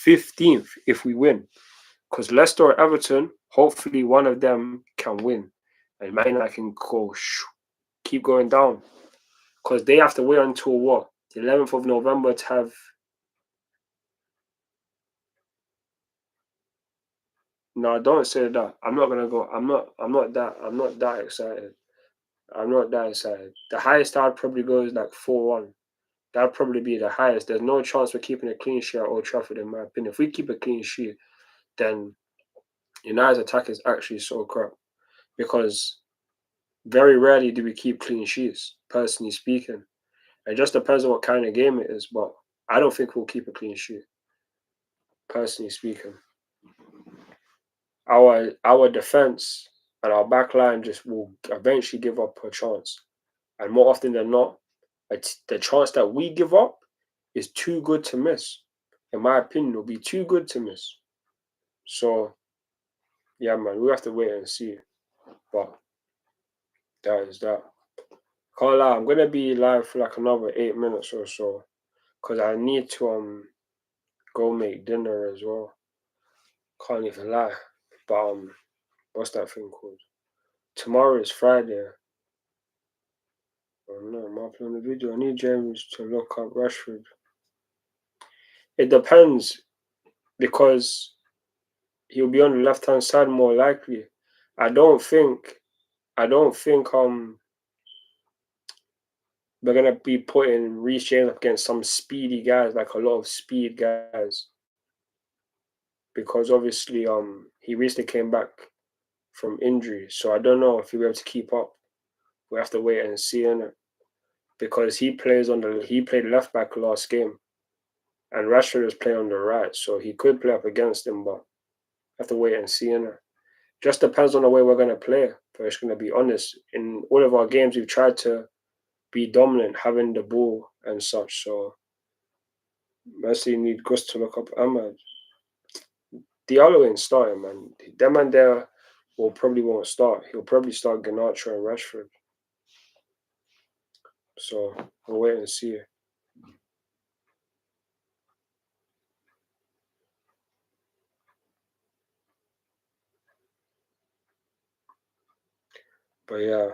15th if we win. Because Leicester or Everton, hopefully one of them can win. And Man United can go, keep going down. Because they have to wait until what? The 11th of November to have. No, don't say that. I'm not gonna go. I'm not that excited. I'm not that excited. The highest I'd probably go is like 4-1. That'd probably be the highest. There's no chance we're keeping a clean sheet at Old Trafford, in my opinion. If we keep a clean sheet, then United's attack is actually so crap. Because very rarely do we keep clean sheets, personally speaking. It just depends on what kind of game it is, but I don't think we'll keep a clean sheet, personally speaking. Our defense and our back line just will eventually give up a chance. And more often than not, the chance that we give up is too good to miss. In my opinion, it'll be too good to miss. So, yeah, man, we have to wait and see. But that is that. Can't lie, I'm gonna be live for like another 8 minutes or so, cause I need to go make dinner as well. Can't even lie. But what's that thing called? Tomorrow is Friday. Oh no, I'm uploading the video. I need James to look up Rashford. It depends because he'll be on the left hand side more likely. I don't think we're gonna be putting Reece James up against some speedy guys, like a lot of speed guys. Because obviously he recently came back from injury. So I don't know if he'll be able to keep up. We have to wait and see, innit? Because he played left back last game. And Rashford is playing on the right, so he could play up against him, but have to wait and see, innit? Just depends on the way we're gonna play. But it's gonna be honest. In all of our games we've tried to be dominant, having the ball and such. So Messi need Gus to look up Ahmad. Diallo ain't starting, man. That man there probably won't start. He'll probably start Garnacho and Rashford. So we'll wait and see. But yeah,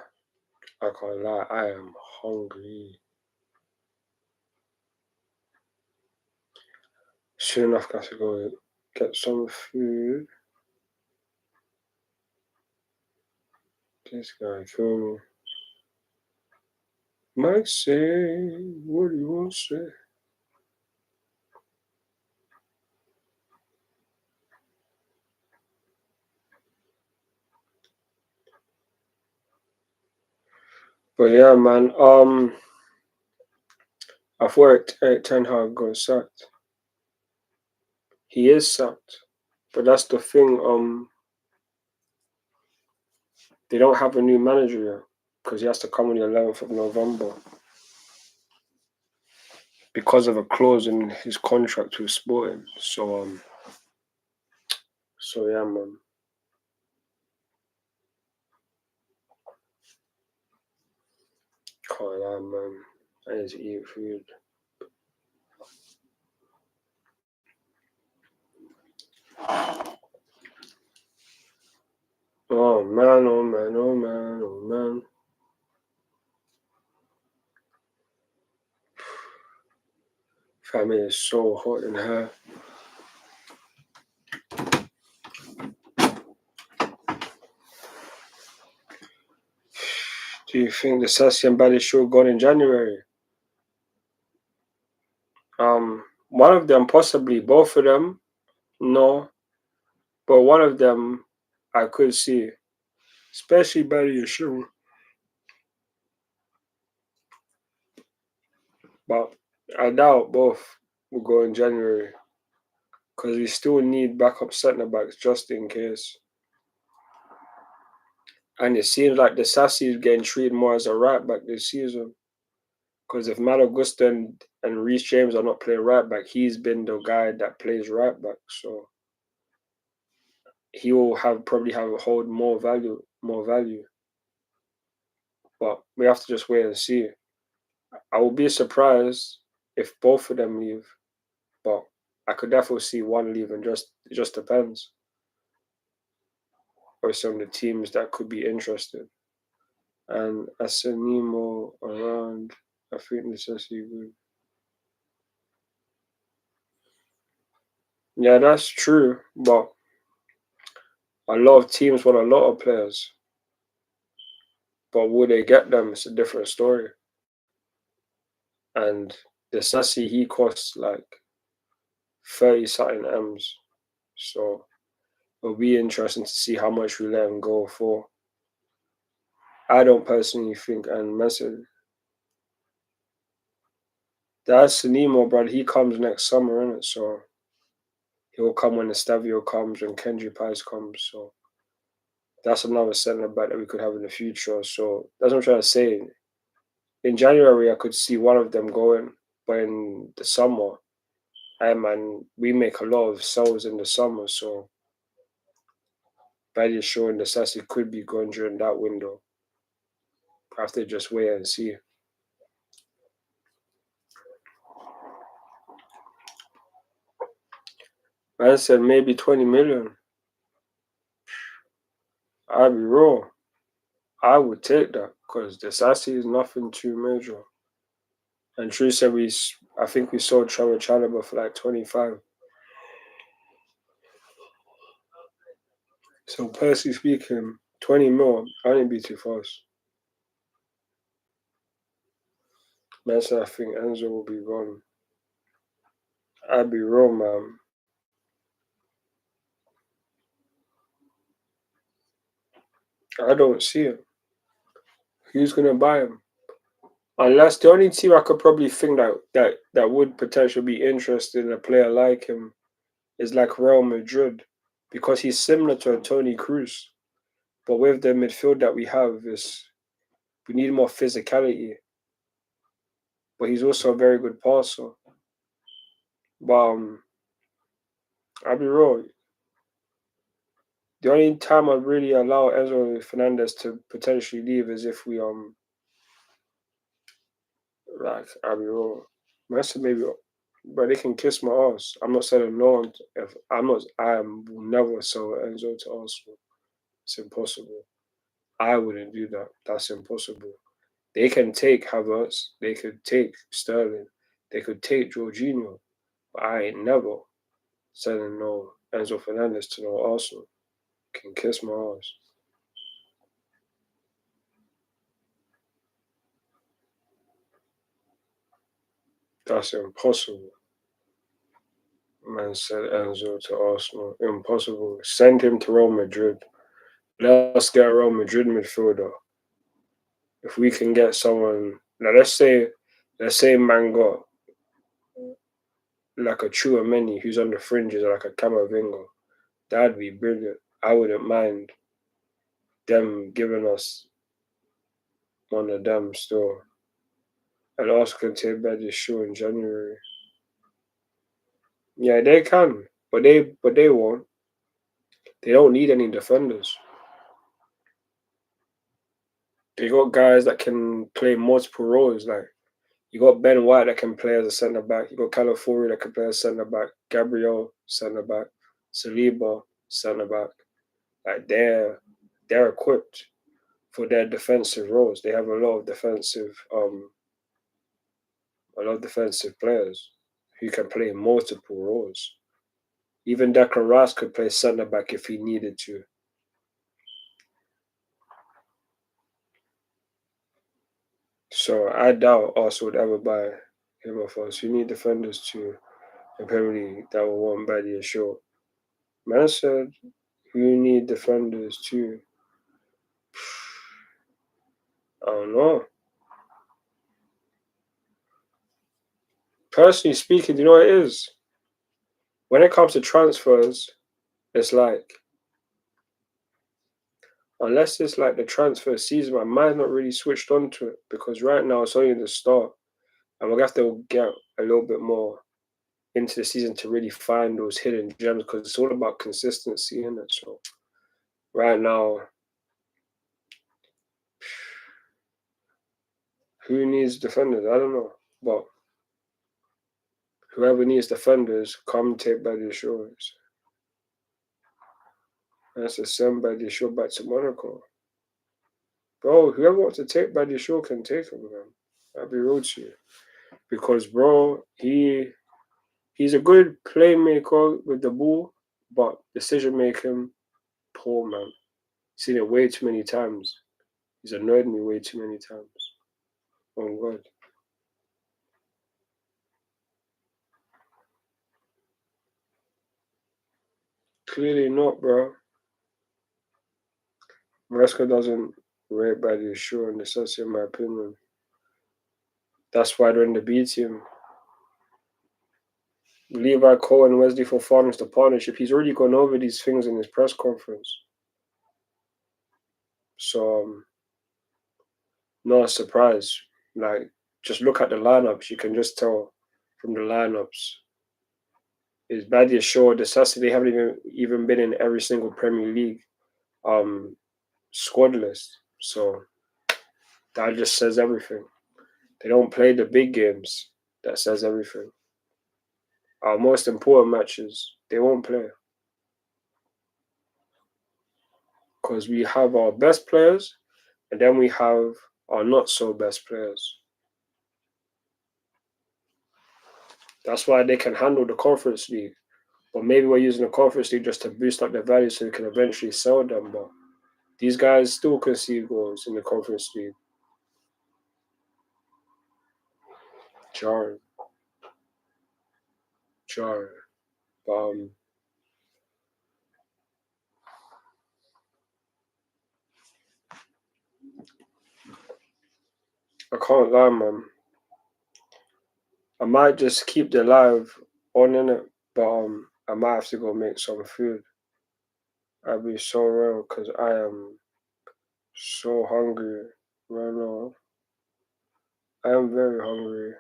I can't lie, I am hungry. Soon enough, got to go get some food. This guy feel me. Might say, what do you want to say? But yeah, man, I've worked at Ten Hag got sacked. He is sacked. But that's the thing, they don't have a new manager yet. because he has to come on the 11th of November because of a clause in his contract with Sporting. So yeah, man. Can't lie, man. I need to eat food. Oh man, oh man, oh man, oh man. Family is so hot in here. Do you think the Sassy and Bally show gone in January? One of them possibly, both of them, no. But one of them I could see, especially Bally and Show. But I doubt both will go in January because we still need backup centre backs just in case. And it seems like the Sassy is getting treated more as a right back this season. Because if Mal Augusto and Reece James are not playing right back, he's been the guy that plays right back. So he will probably hold more value. But we have to just wait and see. I will be surprised if both of them leave, but I could definitely see one leave, and it just depends. Or some of the teams that could be interested. And I see Nemo around. I think necessity good. Yeah, that's true, but a lot of teams want a lot of players. But will they get them? It's a different story. And the Sassy, he costs like 30 something M's. So it'll be interesting to see how much we let him go for. I don't personally think, and Messi, that's Nemo, brother. He comes next summer, innit? So he'll come when Estavio comes, when Kendry Pice comes. So that's another centre back that we could have in the future. So that's what I'm trying to say. In January, I could see one of them going, but in the summer, man, we make a lot of sales in the summer, so Bally Show and the Sassy could be going during that window. I have to just wait and see. Man said maybe 20 million. I'd be wrong. I would take that because the Sassy is nothing too major. And True said I think we sold Trevor Chalobah for like 25. So personally speaking, 20 mil, I wouldn't be too fast. Man said I think Enzo will be gone. I'd be wrong, man. I don't see it. Who's gonna buy him? Unless the only team I could probably think that would potentially be interested in a player like him is like Real Madrid, because he's similar to a Toni Kroos, but with the midfield that we have, we need more physicality. But he's also a very good passer. But I'll be real. The only time I'd really allow Enzo Fernandez to potentially leave is if we I'll be real. Messi maybe, but they can kiss my ass. I'm not selling no one. I will never sell Enzo to Arsenal. It's impossible. I wouldn't do that. That's impossible. They can take Havertz. They could take Sterling. They could take Jorginho. But I ain't never selling no Enzo Fernandez to no Arsenal. Can kiss my ass. That's impossible. Man said Enzo to Arsenal. Impossible. Send him to Real Madrid. Let us get a Real Madrid midfielder. If we can get someone, now let's say man got like a Chouameni who's on the fringes, or like a Camavinga, that'd be brilliant. I wouldn't mind them giving us one of them still. And also can take Badiashile in January. Yeah, they can, but they won't. They don't need any defenders. They got guys that can play multiple roles. Like you got Ben White that can play as a centre back. You got Calafiori that can play as centre back. Gabriel centre back. Saliba centre back. Like they're equipped for their defensive roles. They have a lot of defensive players who can play multiple roles. Even Declan Rice could play centre back if he needed to. So I doubt us would ever buy him off us. You need defenders too. Apparently that will want Badia short. Man said you need defenders too. I don't know. Personally speaking, you know what it is? When it comes to transfers, it's like unless it's like the transfer season, my mind's not really switched on to it because right now it's only the start. And we're gonna have to get a little bit more into the season to really find those hidden gems because it's all about consistency in it. So right now, who needs defenders? I don't know. But whoever needs defenders, come take Badia Shores. That's to send Badia Shore back to Monaco. Bro, whoever wants to take Badia Shore can take him, man. I'll be real to you. Because bro, he's a good playmaker with the ball, but decision making, poor man. Seen it way too many times. He's annoyed me way too many times. Oh God. Clearly not, bro. Maresca doesn't rate Badia Shore in the sense, in my opinion. That's why they're in the B team. Levi Cole and Wesley Fofana's the partnership. He's already gone over these things in his press conference. So, not a surprise. Like, just look at the lineups. You can just tell from the lineups. Is Badia Shaw, the Sassy, they haven't even been in every single Premier League squad list. So, that just says everything. They don't play the big games. That says everything. Our most important matches, they won't play. Because we have our best players and then we have our not so best players. That's why they can handle the Conference League. But maybe we're using the Conference League just to boost up their value so we can eventually sell them. But these guys still concede goals in the Conference League. Jarring. But, I can't lie, man. I might just keep the live on in it, but I might have to go make some food. I'll be so real because I am so hungry right now. I am very hungry.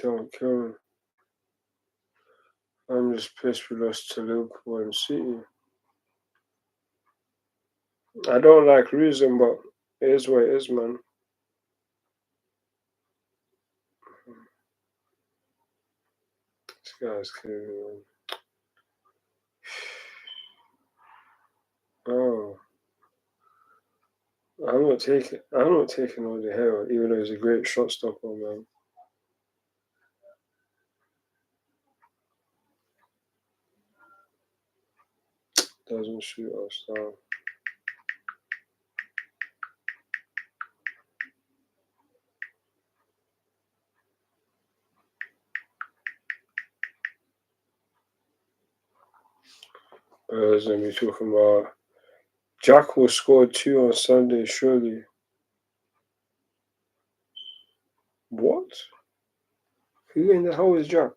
Don't kill me. I'm just pissed we lost to Liverpool and City. I don't like losing, but it is what it is, man. This guy's killing me, man. Oh. I'm not taking all the hell, even though he's a great shot stopper, man. Doesn't shoot us down. I was gonna be talking about Jack will score 2 on Sunday, surely. What? Who in the hell is Jack?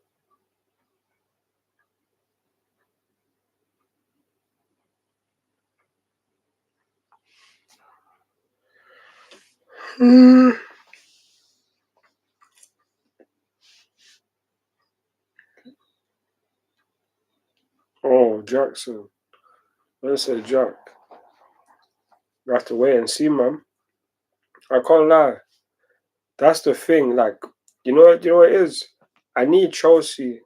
Oh, Jackson. Let's say Jack. You have to wait and see, man. I can't lie. That's the thing. Like, you know what it is? I need Chelsea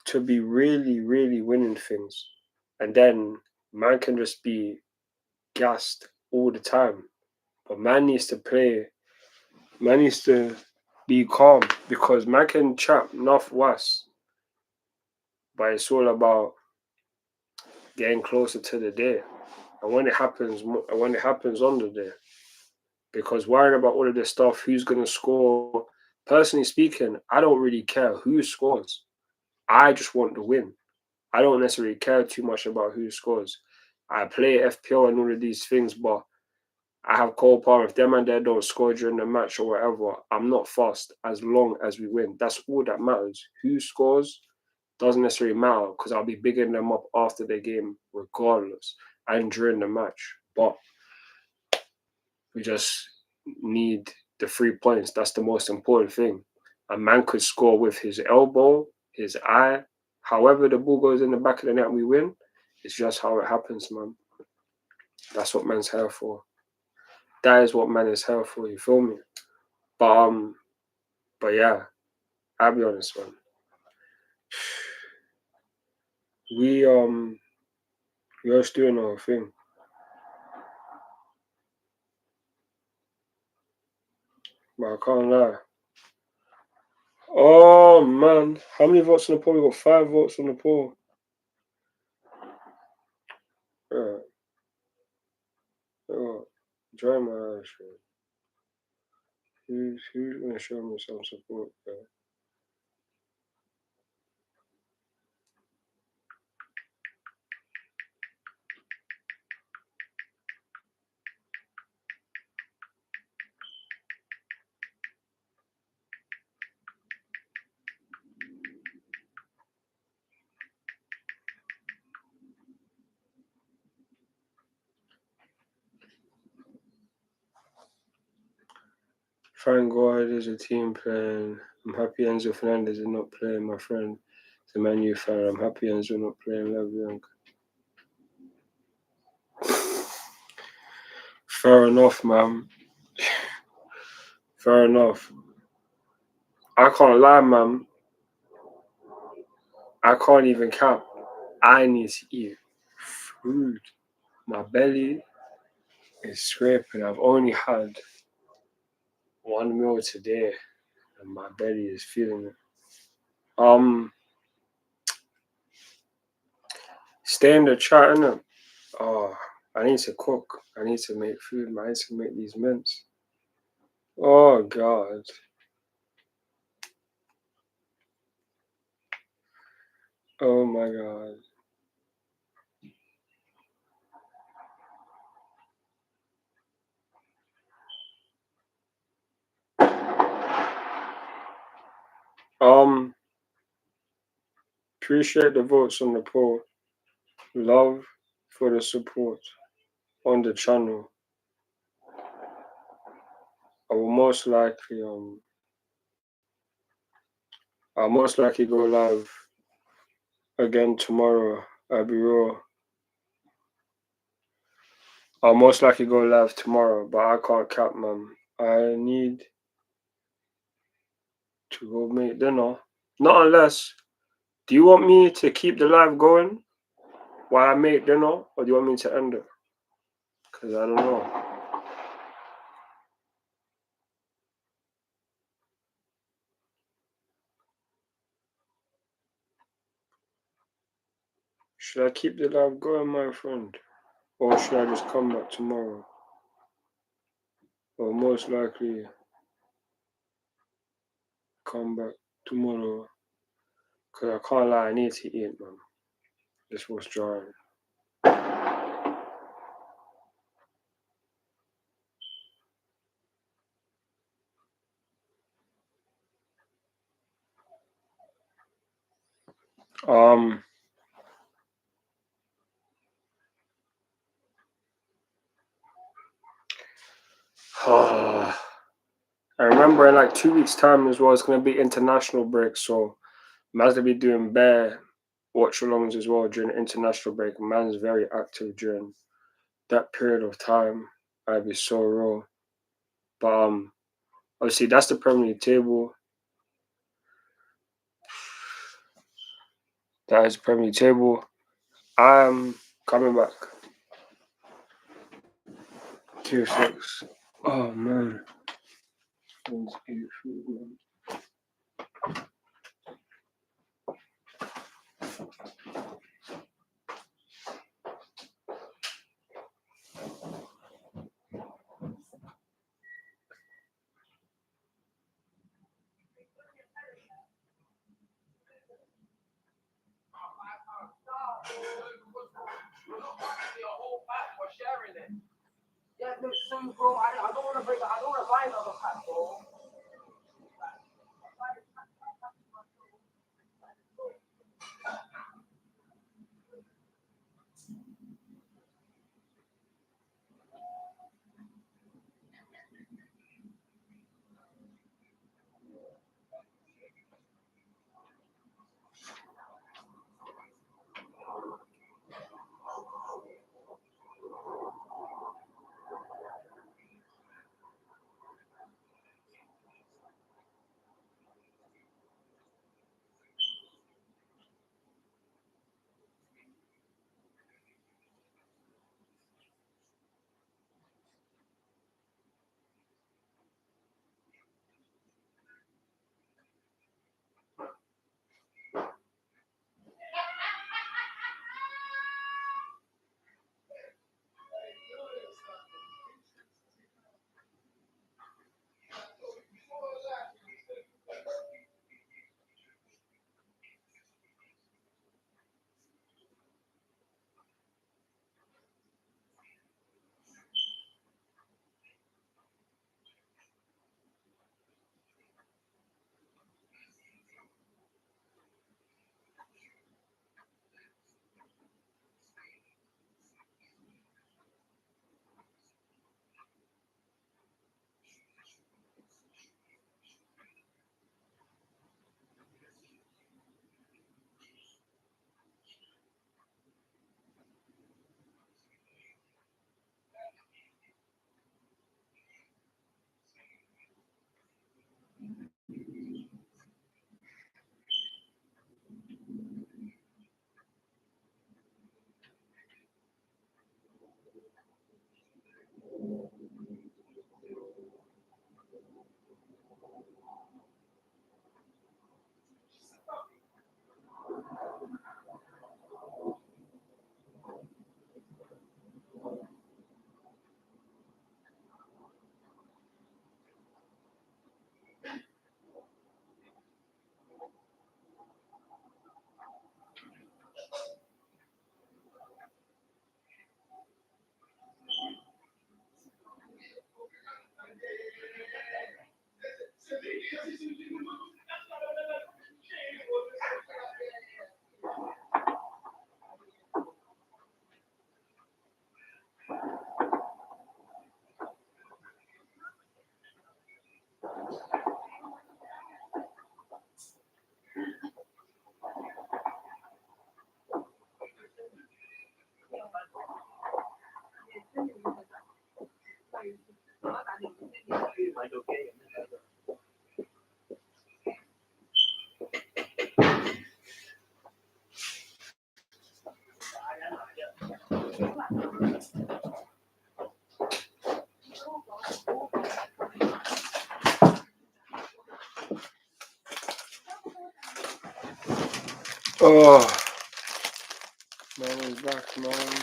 to be really, really winning things. And then man can just be gassed all the time. But man needs to be calm because man can chat enough worse. But it's all about getting closer to the day. And when it happens on the day. Because worrying about all of this stuff, who's gonna score, personally speaking, I don't really care who scores. I just want to win. I don't necessarily care too much about who scores. I play FPL and all of these things, but I have Cole Palmer. If them and they don't score during the match or whatever, I'm not fussed as long as we win. That's all that matters. Who scores doesn't necessarily matter because I'll be bigging them up after the game regardless and during the match. But we just need the 3 points. That's the most important thing. A man could score with his elbow, his eye, however the ball goes in the back of the net and we win. It's just how it happens, man. That's what man's here for. That is what man is here for, you feel me? But yeah, I'll be honest, man. We're just doing our thing. But I can't lie. Oh man, how many votes on the poll? We got 5 votes on the poll. Dry my eyes, man. Who's gonna show me some support, bro? Thank God there's a team playing. I'm happy Enzo Fernandez is not playing, my friend. It's a Man U fan. I'm happy Enzo not playing. Love Young. Fair enough, man. Fair enough. I can't lie, man. I can't even count. I need to eat food. My belly is scraping. I've only had 1 meal today, and my belly is feeling it. Stay in the chat, innit? Oh, I need to cook. I need to make food. Man. I need to make these mints. Oh God. Oh my God. Appreciate the votes on the poll. Love for the support on the channel. I will most likely I'll most likely go live again tomorrow. I'll be real. I'll most likely go live tomorrow, but I can't cap, man. I need to go make dinner. Not unless. Do you want me to keep the live going while I make dinner, or do you want me to end it? Because I don't know. Should I keep the live going, my friend? Or should I just come back tomorrow? Or most likely come back tomorrow. Because I can't lie, I need to eat, man. This was drying. Um, I remember in like 2 weeks' time as well, it's gonna be international break, so man's gonna be doing bare watch alongs as well during the international break. Man's very active during that period of time. I'd be so real. But obviously that's the Premier League table. That is the Premier League table. I'm coming back. Tier 6. Oh man. Yeah, look, soon, bro. I don't want to bring. I don't want to buy another pack, bro. Oh, man is back, man.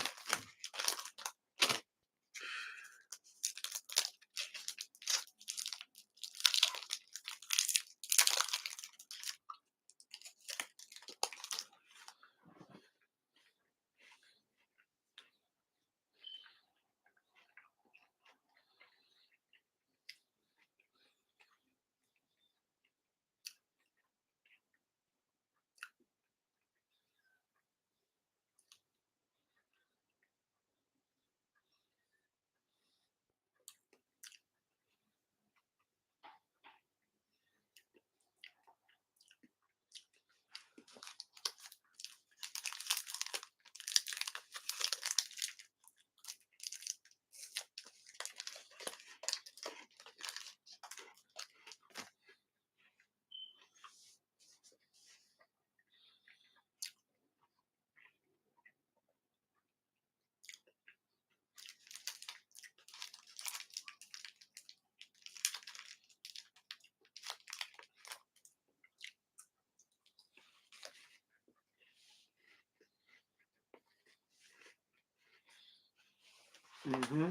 Mm-hmm.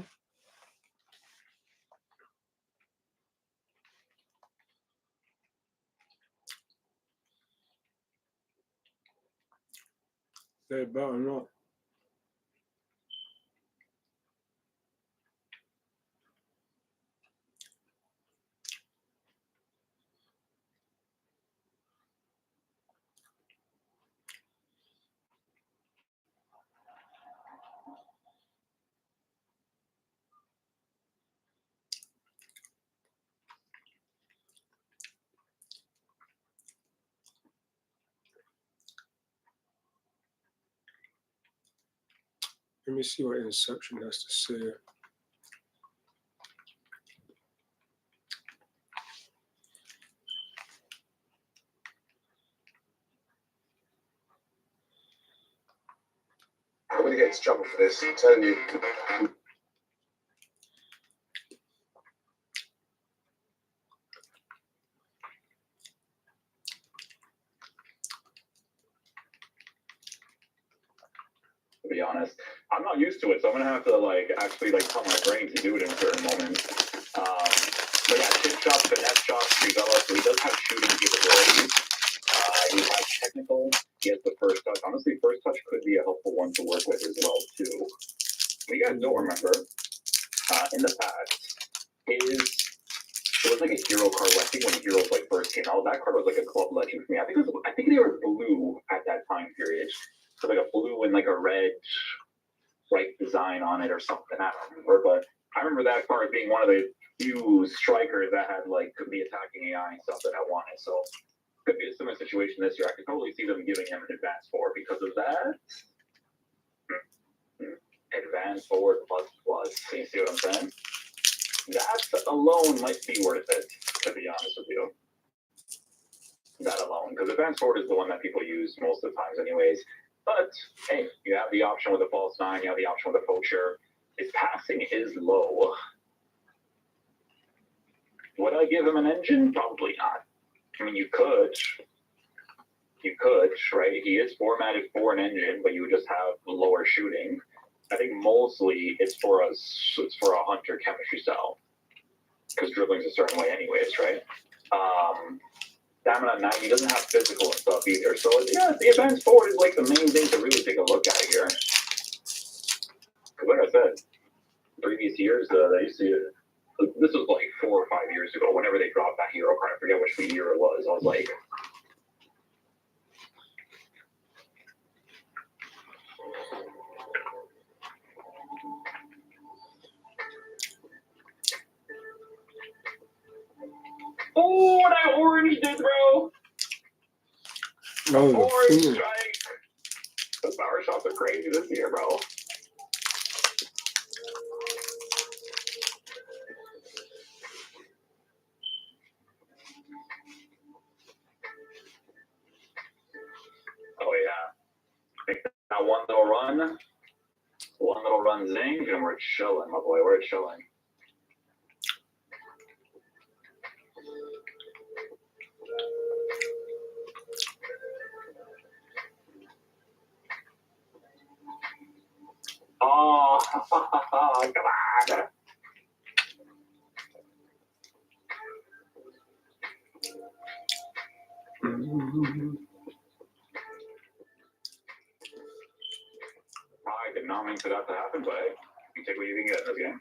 They better not. Let me see what Inception has to say. I'm going to get into trouble for this. I'm telling you. To be honest, I'm not used to it, so I'm gonna have to actually tell my brain to do it in certain moments. But yeah, chip shot, finesse shot, develop. So he does have shooting capabilities. He has technical. He has the first touch. Honestly, first touch could be a helpful one to work with as well too. But you guys don't remember in the past it was like a hero card. I think when heroes first came out, that card was like a club legend for me. I think they were blue at that time period. So like a blue and like a red design on it or something. I don't remember, but I remember that card being one of the few strikers that had could be attacking AI and stuff that I wanted. So could be a similar situation this year. I could totally see them giving him an advance forward because of that. Advance forward plus plus. You see what I'm saying? That alone might be worth it, to be honest with you. That alone, because advance forward is the one that people use most of the times anyways. But hey, you have the option with a false 9, you have the option with a poacher. His passing is low. Would I give him an engine? Probably not. I mean, you could, right? He is formatted for an engine, but you would just have lower shooting. I think mostly it's for a hunter chemistry cell, because dribbling's a certain way anyways, right? Stamina 9, he doesn't have physical and stuff either. So yeah, the advance forward is the main thing to really take a look at here. Like I said, previous years, they used to. This was 4 or 5 years ago. Whenever they dropped that hero card, I forget which year it was. I was like, oh, what I already did, bro. No, Orange strike. The power shots are crazy this year, bro. Oh yeah. That one little run zing, and we're chilling, my boy. We're chilling. Oh, come on. I did not mean for that to happen, but you take what you can get in this game.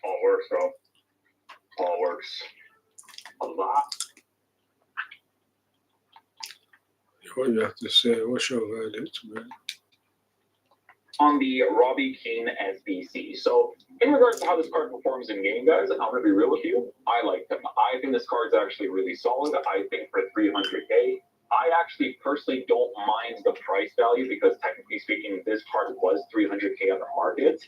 All works, bro. All works. A lot. What you have to say? What's your verdict, man? On the Robbie Keane SBC. So, in regards to how this card performs in game, guys, I'm going to be real with you. I like him. I think this card's actually really solid. I think for 300k, I actually personally don't mind the price value because technically speaking, this card was 300k on the market.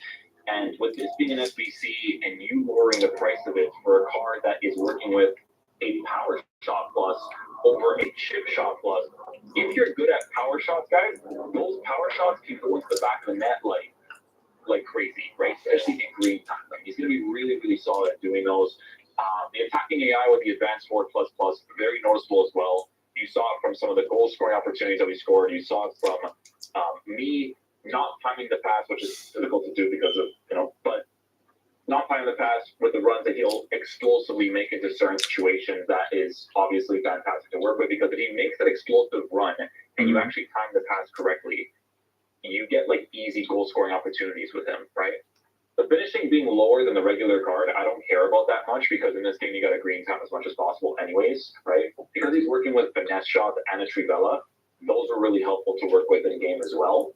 And with this being an SBC and you lowering the price of it for a card that is working with a power shot plus over a chip shot plus, if you're good at power shots, guys, those power shots can go into the back of the net like crazy, right? Especially in green time. He's going to be really, really solid at doing those. The attacking AI with the advanced forward plus very noticeable as well. You saw it from some of the goal scoring opportunities that we scored. You saw it from me not timing the pass, which is difficult to do because of, but not timing the pass with the runs that he'll explosively make into certain situations. That is obviously fantastic to work with, because if he makes that explosive run and you actually time the pass correctly, you get like easy goal scoring opportunities with him, right? The finishing being lower than the regular card, I don't care about that much, because in this game you got to green time as much as possible anyways, right? Because he's working with finesse shots and a Trivella, those are really helpful to work with in game as well.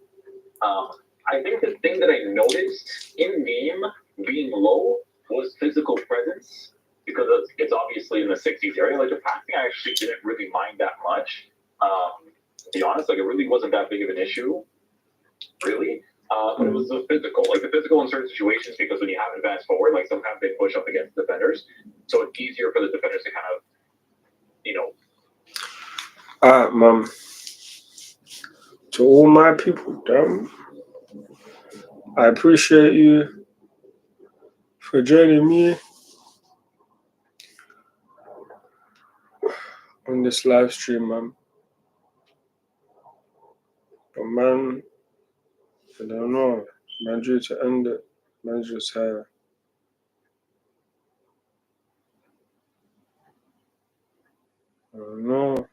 I think the thing that I noticed in game being low was physical presence, because it's obviously in the 60s area. Like the passing, I actually didn't really mind that much. To be honest, like it really wasn't that big of an issue, really. But it was the physical, in certain situations, because when you have advanced forward, like sometimes they push up against defenders, so it's easier for the defenders to kind of, Alright, man. To all my people, damn, I appreciate you for joining me on this live stream, man. But man, I don't know. Man, due to end it, man, just I don't know.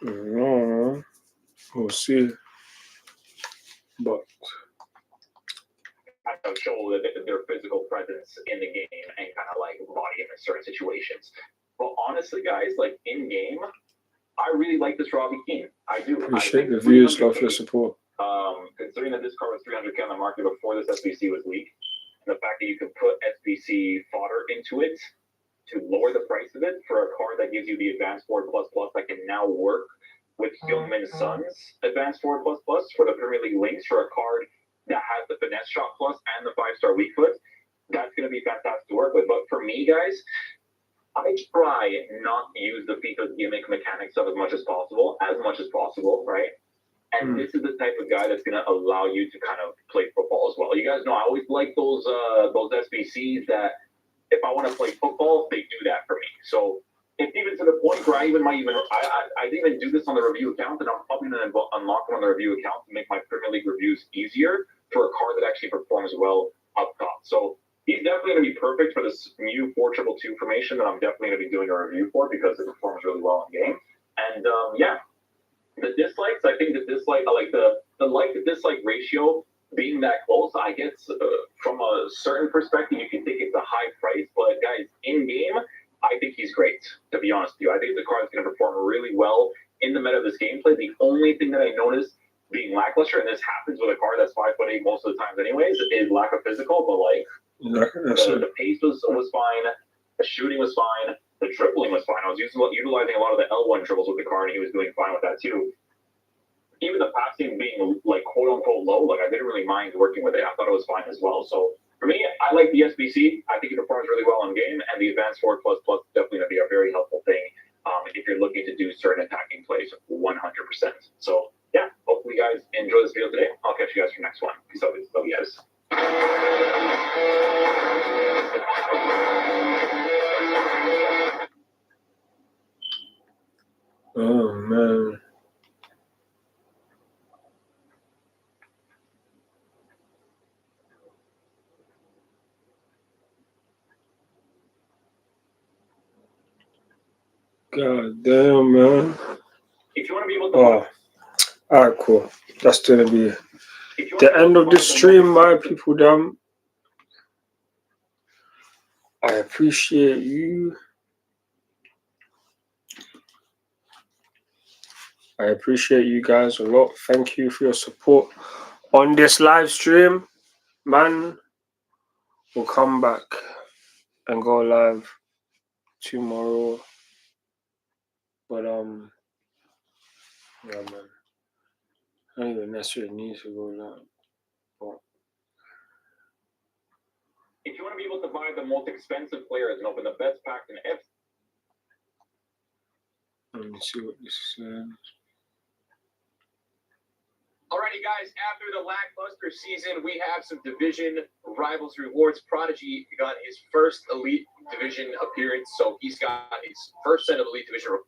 No, we'll see. But kind of show their physical presence in the game and kind of like body him in certain situations. But honestly, guys, like in game, I really like this Robbie Keane. I do. appreciate the views, love your support. Considering that this card was 300k on the market before this SBC was leaked, and the fact that you can put SBC fodder into it to lower the price of it for a card that gives you the advanced forward plus that can now work with Heung-min Son's advanced forward plus for the Premier League links, for a card that has the finesse shot plus and the 5-star weak foot, that's going to be fantastic to work with. But for me, guys, I try not to use the FIFA gimmick mechanics of as much as possible, right? And this is the type of guy that's going to allow you to kind of play football as well. You guys know I always like those SBCs that if I want to play football, they do that for me. So it's even to the point where I didn't even do this on the review account, and I'm probably going to unlock one on the review account to make my Premier League reviews easier for a card that actually performs well up top. So he's definitely going to be perfect for this new 4-2-2 formation that I'm definitely going to be doing a review for, because it performs really well in game. And the dislikes, I think the dislike, I like the like to dislike ratio being that close. I guess from a certain perspective, you can think it's a high price, but guys, in game, I think he's great, to be honest with you. I think the card's going to perform really well in the meta of this gameplay. The only thing that I noticed being lackluster, and this happens with a card that's 5'8" most of the times anyways, is lack of physical, but like the pace was fine, the shooting was fine, the dribbling was fine. I was utilizing a lot of the L1 dribbles with the card, and he was doing fine with that too. Even the passing being like quote unquote low, like I didn't really mind working with it. I thought it was fine as well. So for me, I like the SBC. I think it performs really well in game, and the advanced forward plus is definitely going to be a very helpful thing if you're looking to do certain attacking plays 100%. So yeah, hopefully you guys enjoy this video today. I'll catch you guys for the next one. Peace out, love you guys. Oh man. God damn, man. If you want to be able to alright, cool. That's gonna be the end of this stream, my people. Damn. I appreciate you. I appreciate you guys a lot. Thank you for your support on this live stream. Man, we'll come back and go live tomorrow. But yeah, man. I don't even necessarily need to go live. But if you want to be able to buy the most expensive players and open the best pack in F. let me see what this says. Alrighty, guys, after the lackluster season, we have some division rivals rewards. Prodigy got his first Elite Division appearance, so he's got his first set of Elite Division.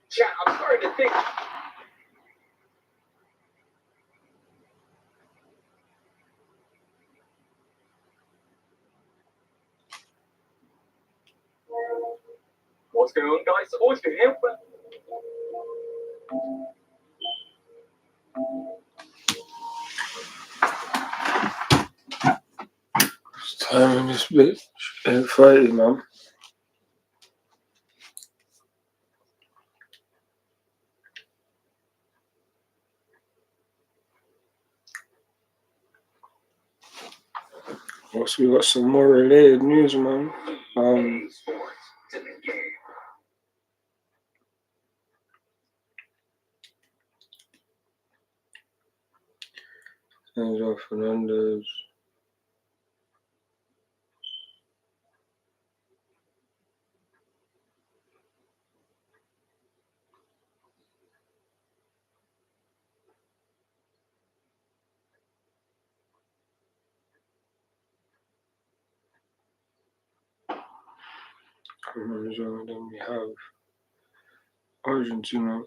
Chat, I'm starting to think. What's going on, guys? What's going on? It's time in this bitch. Ain't fighting, man. Also, we got some more related news, man. Angel Fernandez. Then we have Argentina.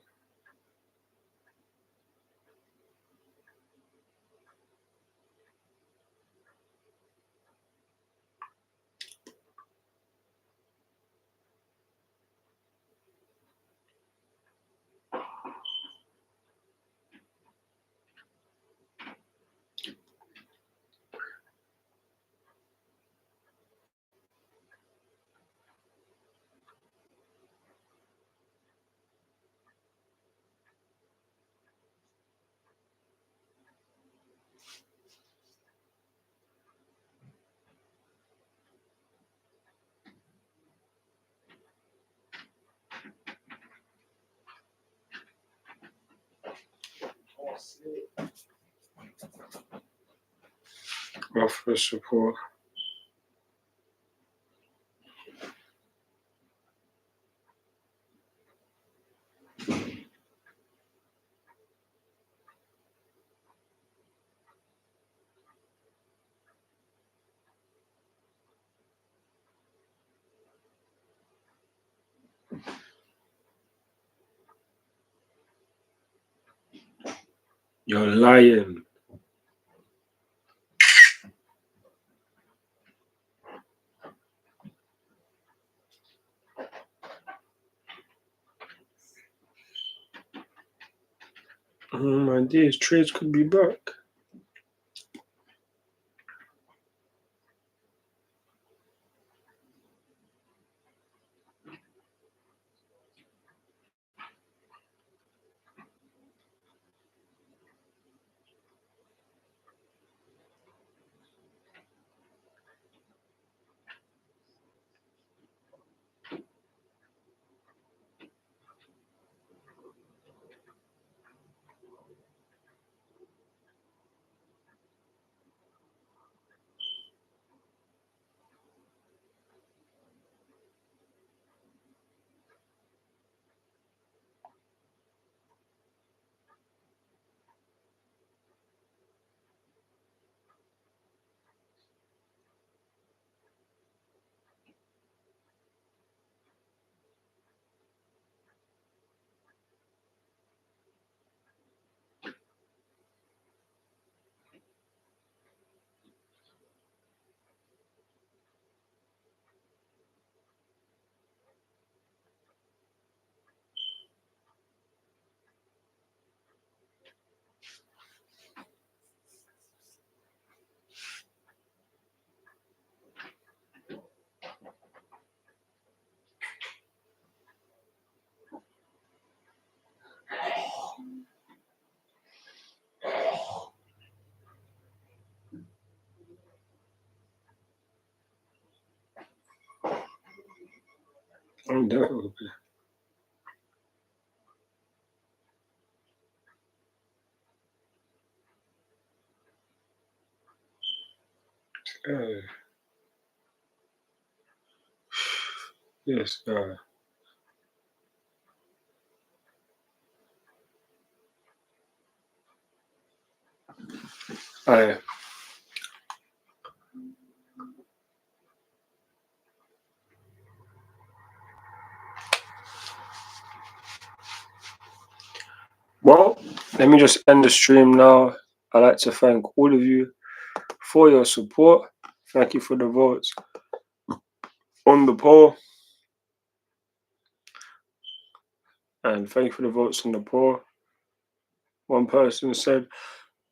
Offer support. You're lying. My days, trades could be back. I'm definitely. Yes, Aye. Well, let me just end the stream now. I'd like to thank all of you for your support. Thank you for the votes on the poll. And thank you for the votes on the poll. One person said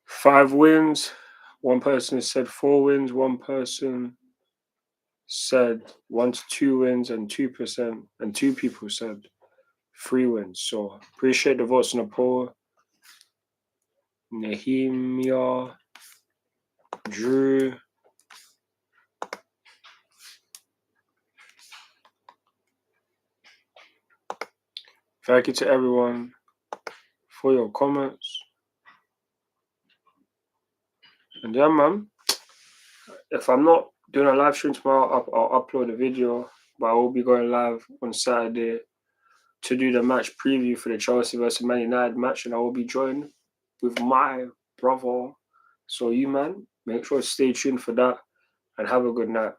5 wins. One person said 4 wins. One person said 1 to 2 wins, and 2%, and 2 people said 3 wins. So appreciate the votes on the poll. Nehemia, Drew, thank you to everyone for your comments. And yeah, man, if I'm not doing a live stream tomorrow, I'll upload a video, but I will be going live on Saturday to do the match preview for the Chelsea versus Man United match, and I will be joined with my brother. So you, man, make sure to stay tuned for that, and have a good night.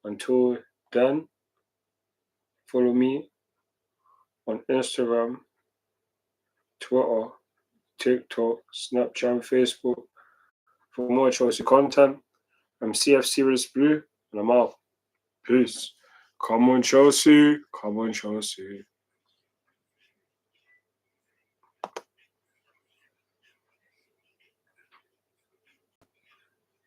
Until then, follow me on Instagram, Twitter, TikTok, Snapchat, and Facebook for more Chelsea content. I'm CFC Res Blue, and I'm out. Peace. Come on, Chelsea. Come on, Chelsea.